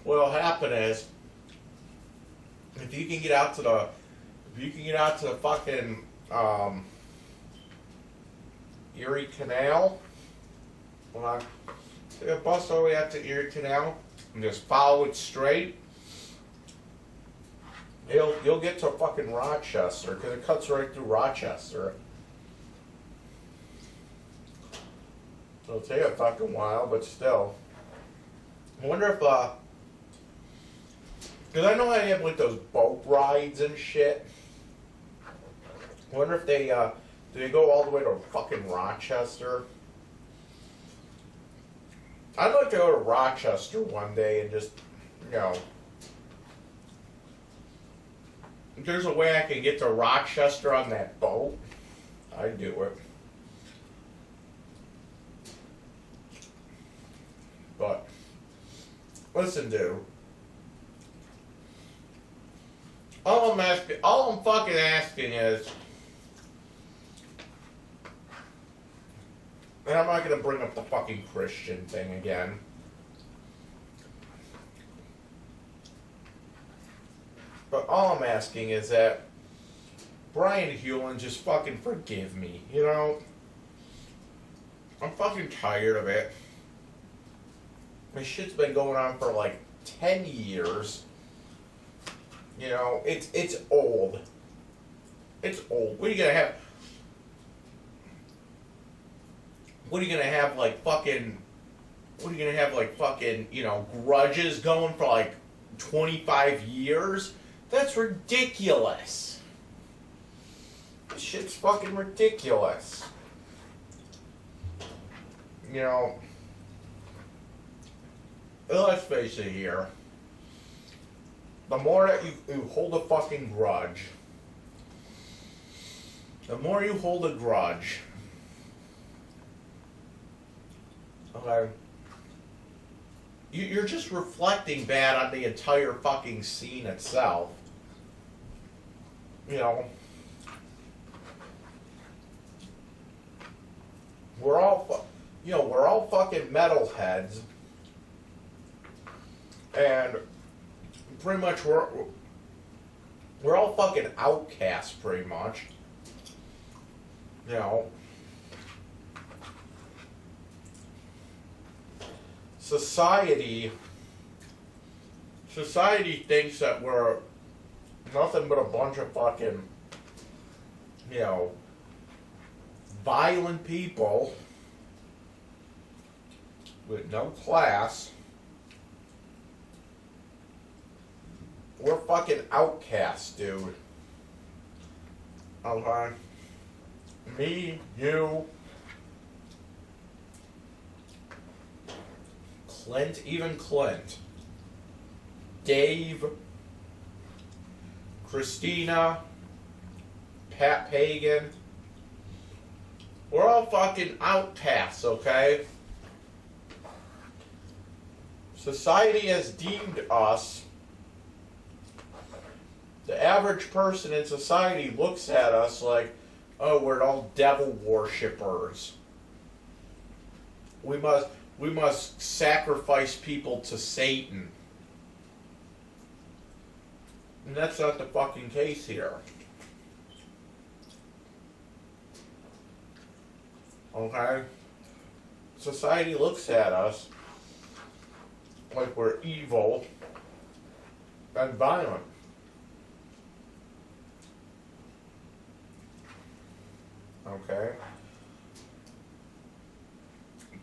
what'll happen is if you can get out to the fucking Erie Canal, take a bus all the way out to Erie Canal and just follow it straight, you'll get to fucking Rochester, because it cuts right through Rochester. It'll take a fucking while, but still. I wonder if because I know I have like those boat rides and shit. I wonder if they do they go all the way to fucking Rochester? I'd like to go to Rochester one day and just, you know, if there's a way I can get to Rochester on that boat, I'd do it. But listen, dude. All I'm fucking asking is, and I'm not gonna bring up the fucking Christian thing again. But all I'm asking is that Brian Hewlin just fucking forgive me, you know? I'm fucking tired of it. This shit's been going on for like 10 years. You know, it's old. It's old. What are you gonna have? What are you gonna have like fucking? What are you gonna have like fucking? You know, grudges going for like 25 years? That's ridiculous. This shit's fucking ridiculous. you know, let's face it here. The more that you hold a fucking grudge, the more you hold a grudge, okay, you're just reflecting bad on the entire fucking scene itself. You know, we're all fucking metalheads, and pretty much we're all fucking outcasts, pretty much. You know, society thinks that we're nothing but a bunch of fucking, you know, violent people with no class. We're fucking outcasts, dude. Okay? Me, you, Clint, even Clint, Dave, Christina, Pat Pagan. We're all fucking outcasts, okay? Society has deemed us, the average person in society looks at us like, oh, we're all devil worshippers. We must sacrifice people to Satan. And that's not the fucking case here. Okay? Society looks at us like we're evil and violent. Okay?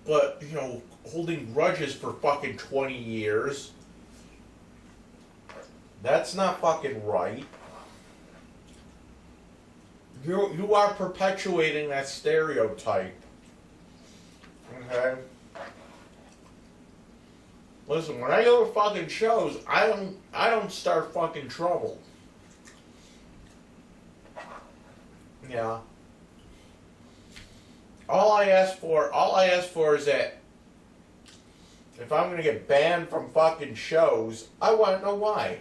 But, you know, holding grudges for fucking 20 years, that's not fucking right. You are perpetuating that stereotype. Okay? Listen, when I go to fucking shows, I don't start fucking trouble. Yeah. All I ask for is that if I'm gonna get banned from fucking shows, I want to know why.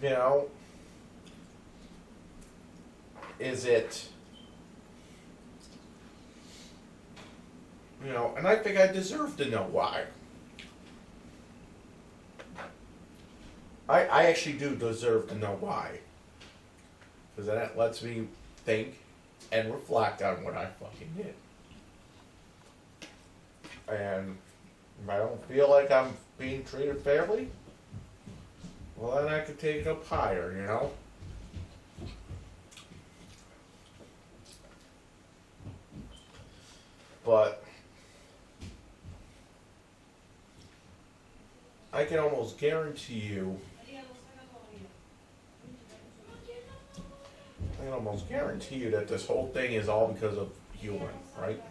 You know, is it, you know, and I think I deserve to know why. I actually do deserve to know why. Because that lets me think and reflect on what I fucking did. And if I don't feel like I'm being treated fairly, well, then I could take it up higher, you know? But I can almost guarantee you, that this whole thing is all because of Hewlin, right?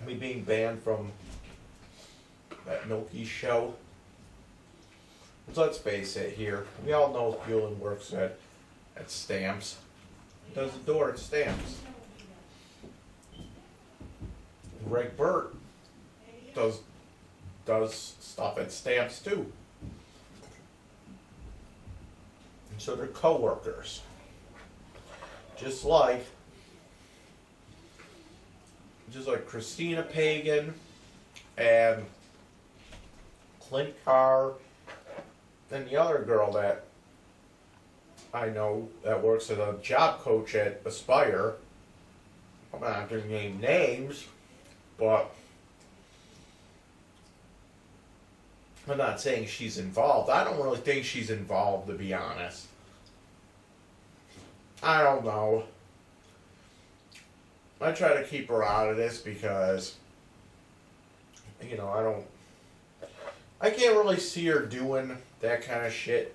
Me being banned from that Milky show. Let's face it here. We all know Hewlin works at Stamps. He does the door at Stamps. Greg Burt does stuff at Stamps too. And so they're co-workers. Just like Christina Pagan and Clint Carr and the other girl that I know that works as a job coach at Aspire. I'm not going to name names, but I'm not saying she's involved. I don't really think she's involved, to be honest. I don't know. I try to keep her out of this because, you know, I can't really see her doing that kind of shit.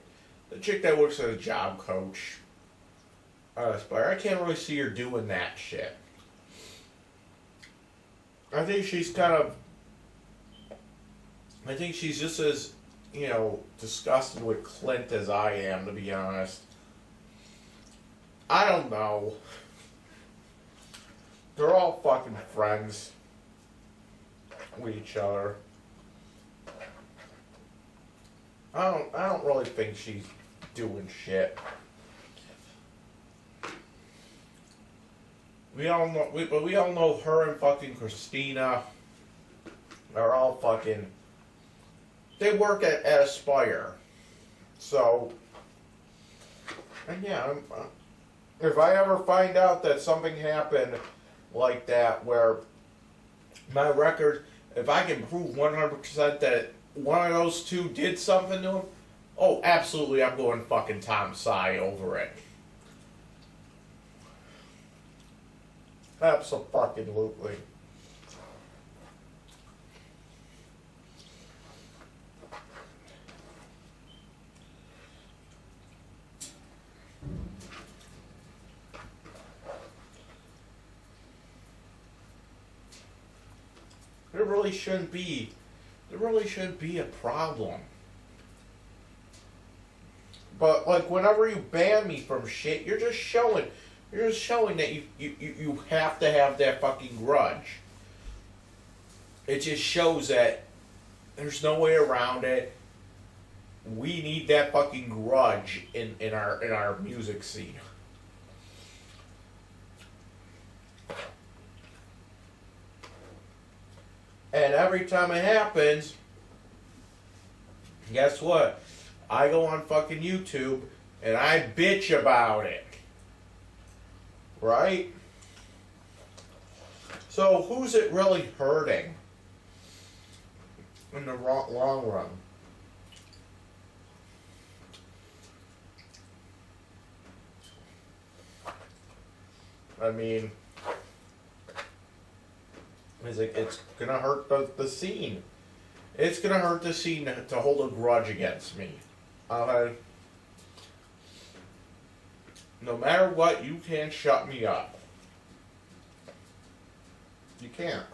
The chick that works as a job coach, Aspire. I can't really see her doing that shit. I think she's just as, disgusted with Clint as I am, to be honest. I don't know. They're all fucking friends with each other. I don't really think she's doing shit. We all know her and fucking Christina are all fucking. They work at Aspire, so. And yeah, if I ever find out that something happened like that, where my record, if I can prove 100% that one of those two did something to him, oh, absolutely, I'm going fucking Tom Sy over it. Absolutely. There really shouldn't be a problem. But like whenever you ban me from shit, you're just showing that you have to have that fucking grudge. It just shows that there's no way around it. We need that fucking grudge in our music scene. And every time it happens, guess what? I go on fucking YouTube and I bitch about it. Right? So who's it really hurting in the long run? I mean, it's gonna hurt the scene. It's gonna hurt the scene to hold a grudge against me. No matter what, you can't shut me up. You can't.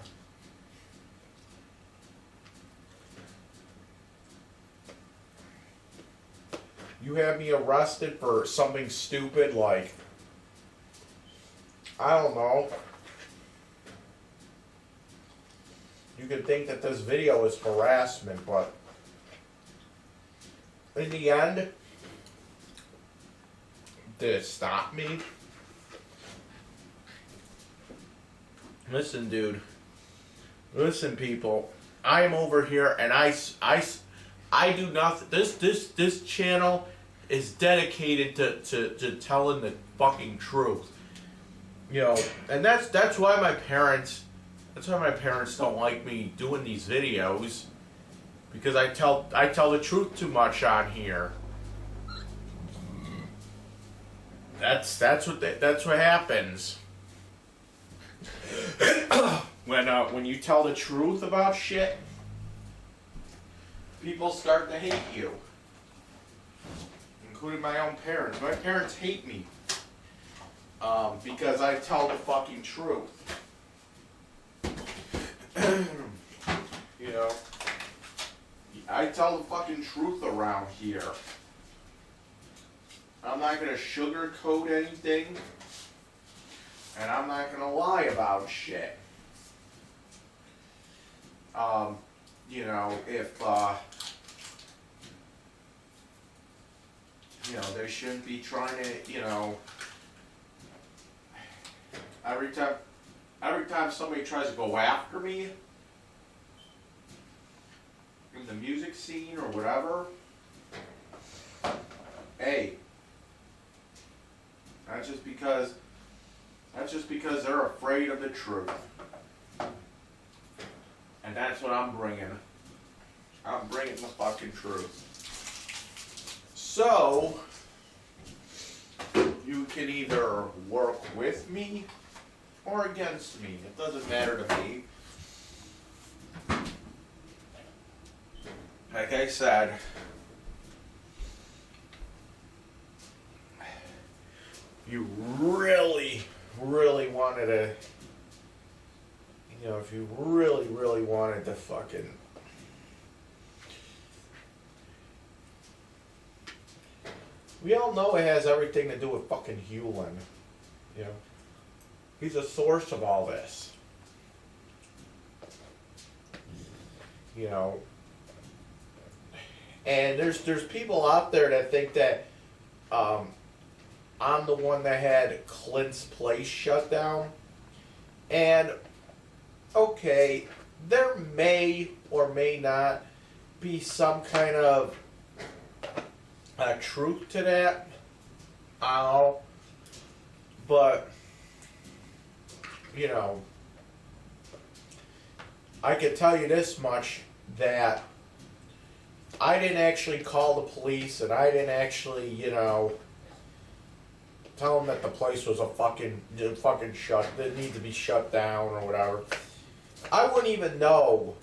You have me arrested for something stupid like, I don't know. You could think that this video is harassment, but in the end, did it stop me? Listen, dude. Listen, people. I am over here and I do nothing. This channel is dedicated to telling the fucking truth. And that's why my parents don't like me doing these videos, because I tell the truth too much on here. That's what happens when you tell the truth about shit. People start to hate you, including my own parents. My parents hate me because I tell the fucking truth. I tell the fucking truth around here. I'm not going to sugarcoat anything, and I'm not going to lie about shit. They shouldn't be trying to, every time somebody tries to go after me in the music scene or whatever, hey, that's just because they're afraid of the truth. And that's what I'm bringing. I'm bringing the fucking truth. So, you can either work with me or against me. It doesn't matter to me. Like I said, you really, really wanted to, if you really, really wanted to fucking, we all know it has everything to do with fucking Hewlin. He's a source of all this. And there's people out there that think that I'm the one that had Clint's place shut down. And okay, there may or may not be some kind of truth to that. I don't know. But I can tell you this much, that I didn't actually call the police, and I didn't actually, tell them that the place was a fucking shut, that need to be shut down or whatever. I wouldn't even know,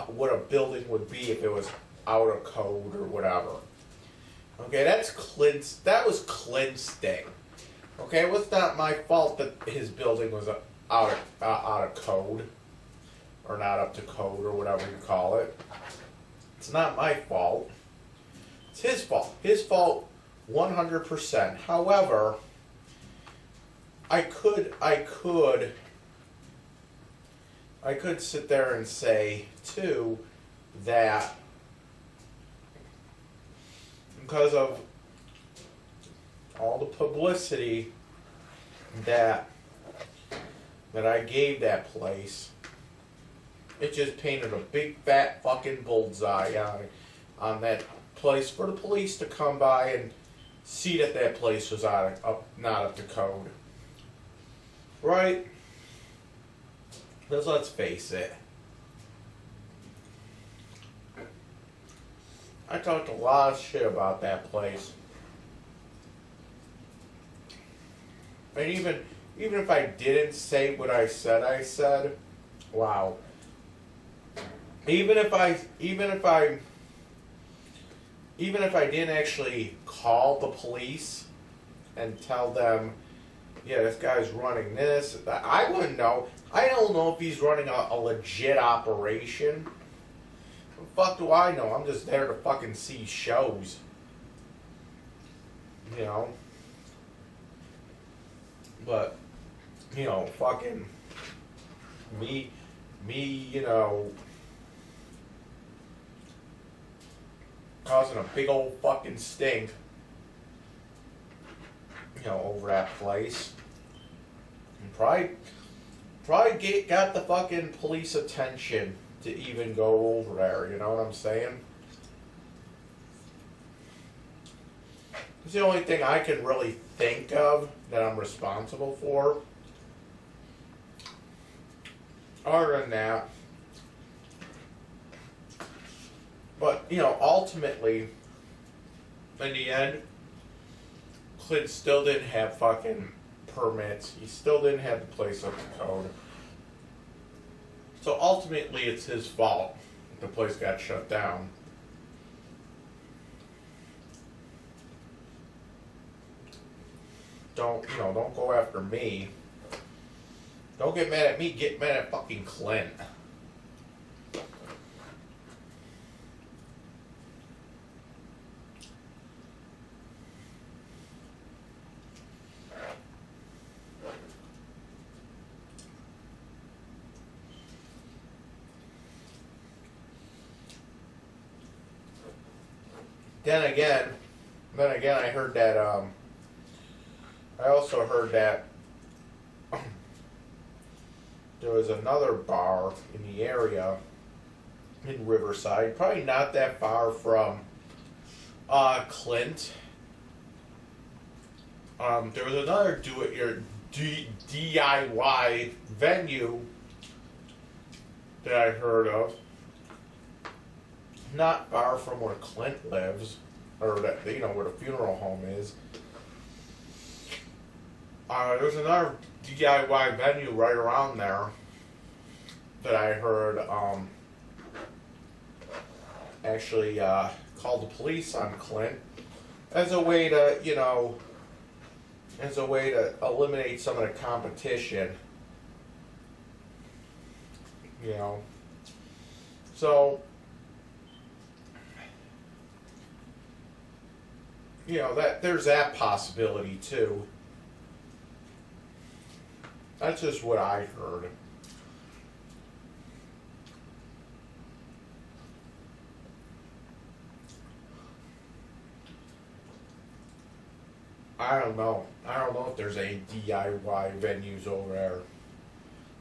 what a building would be if it was out of code or whatever. Okay, that was Clint's thing. Okay, it was not my fault that his building was out of code, or not up to code, or whatever you call it. It's not my fault. It's his fault. His fault 100%. However, I could sit there and say, too, that because of all the publicity that I gave that place, it just painted a big fat fucking bullseye on that place for the police to come by and see that place was not up to code. Right? Because let's face it, I talked a lot of shit about that place. And even if I didn't say what I said, wow. Even if I didn't actually call the police and tell them, yeah, this guy's running this, I wouldn't know. I don't know if he's running a legit operation. What the fuck do I know? I'm just there to fucking see shows. But, fucking me, causing a big old fucking stink, over that place. And probably got the fucking police attention to even go over there, you know what I'm saying? It's the only thing I can really think of that I'm responsible for. Other than that, but, ultimately, in the end, Clint still didn't have fucking permits. He still didn't have the place up to code. So ultimately, it's his fault the place got shut down. Don't go after me. Don't get mad at me, get mad at fucking Clint. Then again, I heard that, I also heard that there was another bar in the area in Riverside, probably not that far from Clint. There was another DIY venue that I heard of, not far from where Clint lives, or that, where the funeral home is. There's another DIY venue right around there that I heard actually called the police on Clint as a way to, as a way to eliminate some of the competition. So, that there's that possibility too. That's just what I heard. I don't know. I don't know if there's any DIY venues over there.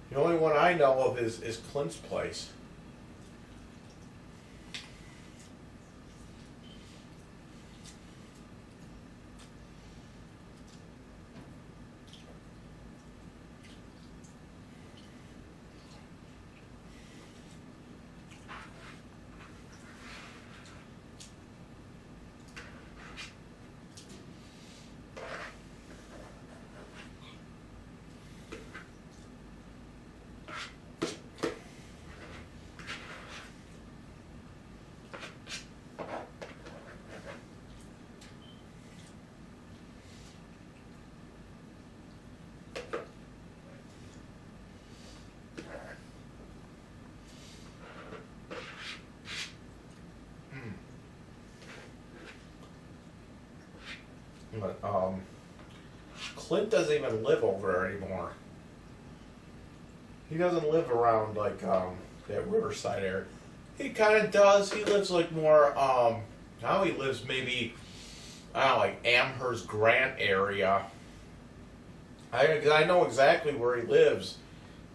The only one I know of is Clint's place. But Clint doesn't even live over there anymore. He doesn't live around like that Riverside area. He kind of does. He lives like more. Now he lives maybe I don't know, like Amherst Grant area. I know exactly where he lives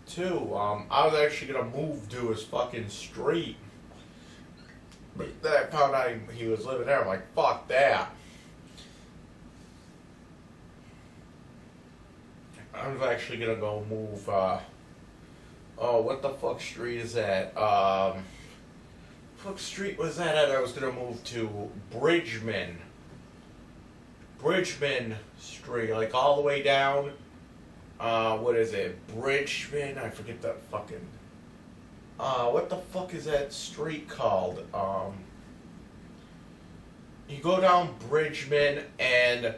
too. I was actually gonna move to his fucking street, but then I found out he was living there. I'm like, fuck that. I was actually gonna go move. What the fuck street is that? What street was that at? I was gonna move to Bridgman Street, like all the way down. What is it? Bridgman? I forget that fucking. What the fuck is that street called? You go down Bridgman and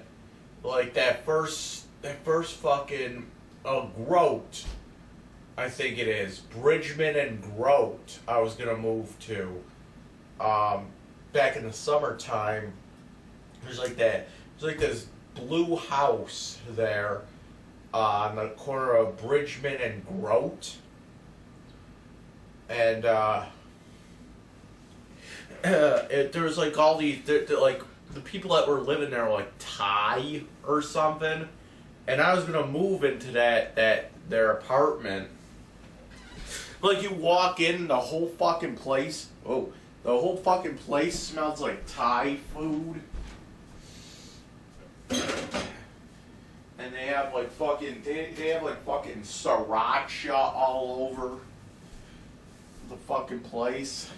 like that first fucking Grote, I think it is Bridgman and Grote. I was gonna move to. Back in the summertime, there's like this blue house there on the corner of Bridgman and Grote, and there's like all these like the people that were living there were like Thai or something. And I was gonna move into their apartment. Like you walk in, the whole fucking place. Oh, the whole fucking place smells like Thai food. And they have like fucking they have like fucking sriracha all over the fucking place.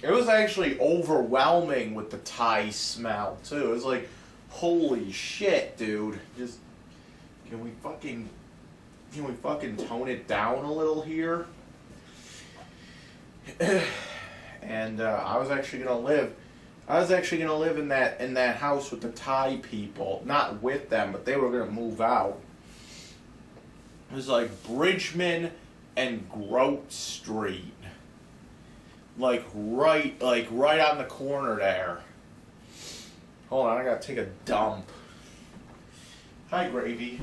It was actually overwhelming with the Thai smell too. It was like, holy shit, dude. Just can we fucking tone it down a little here? And I was actually gonna live in that house with the Thai people. Not with them, but they were gonna move out. It was like Bridgman and Grote Street. Like right on the corner there. Hold on, I gotta take a dump. Hi, Gravy.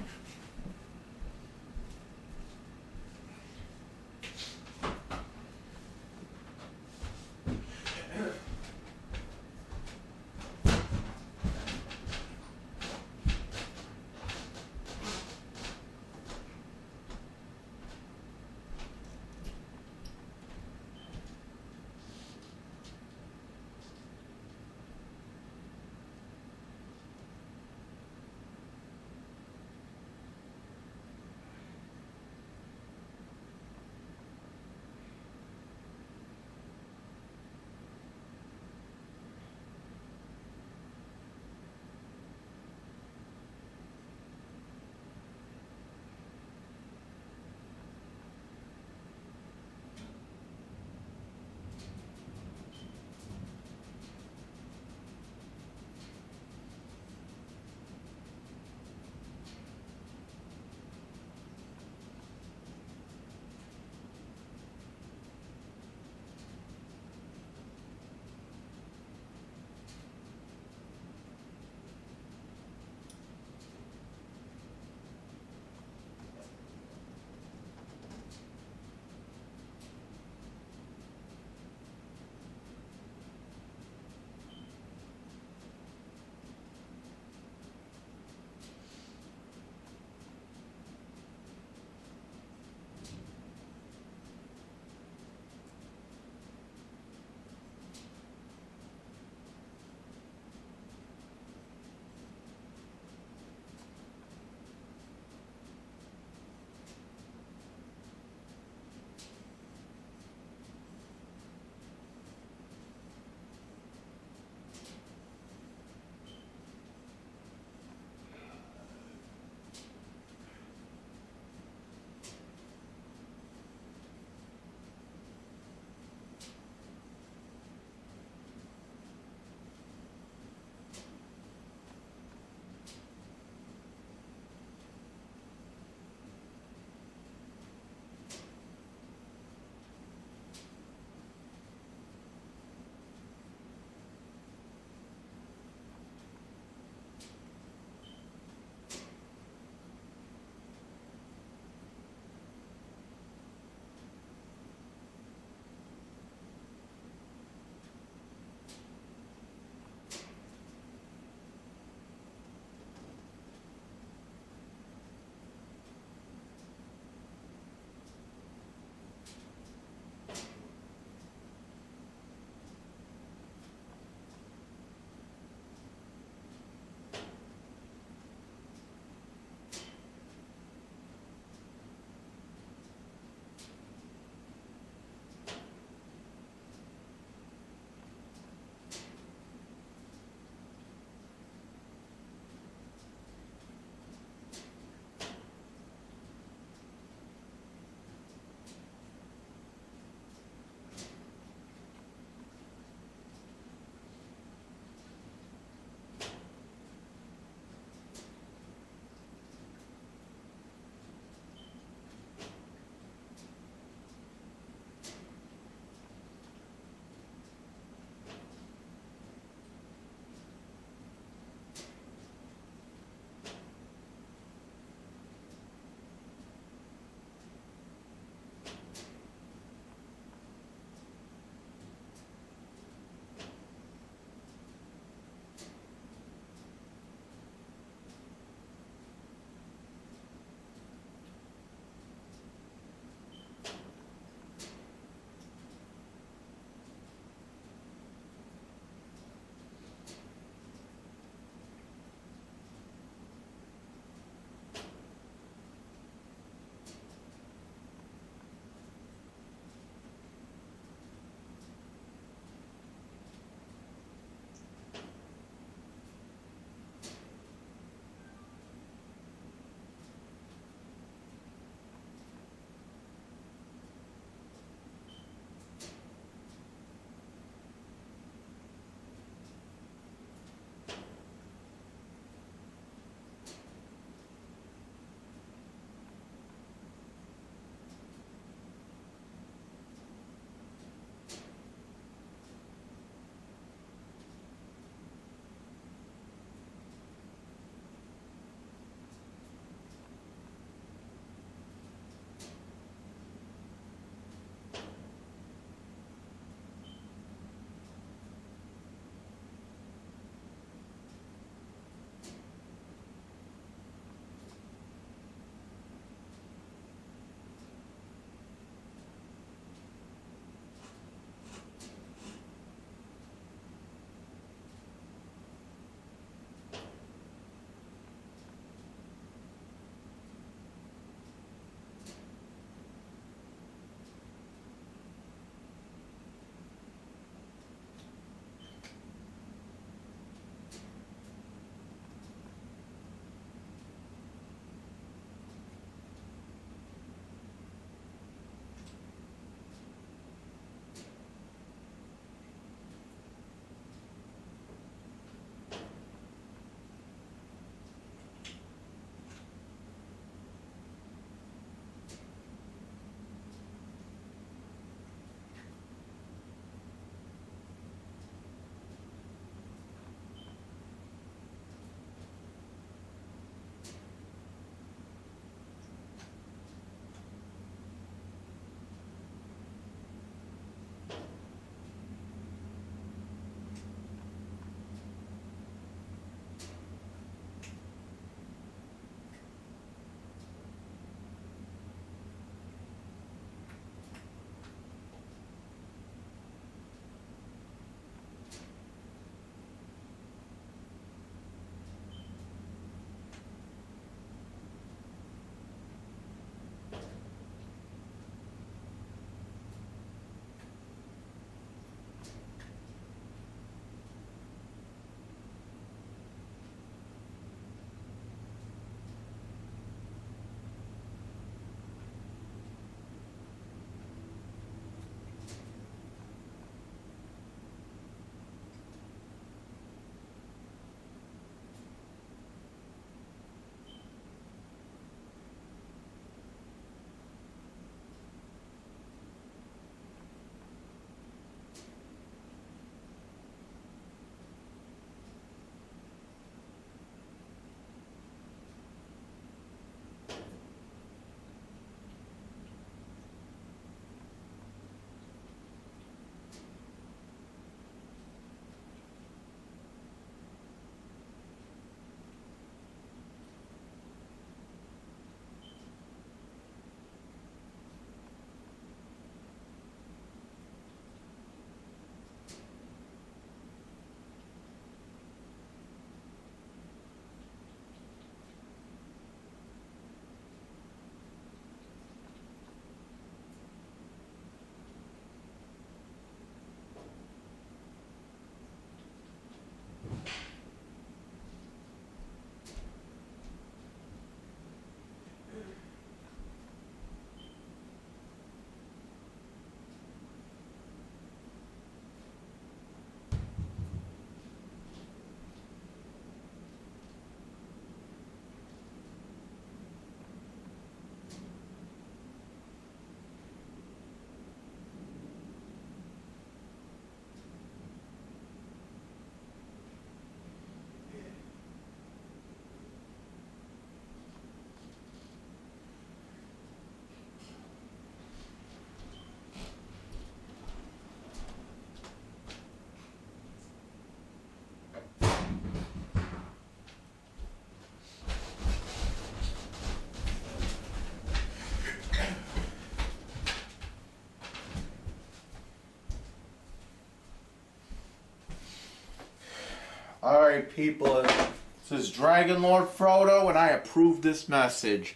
Alright, people, this is Dragonlordfrodo, and I approve this message.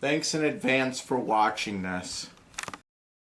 Thanks in advance for watching this.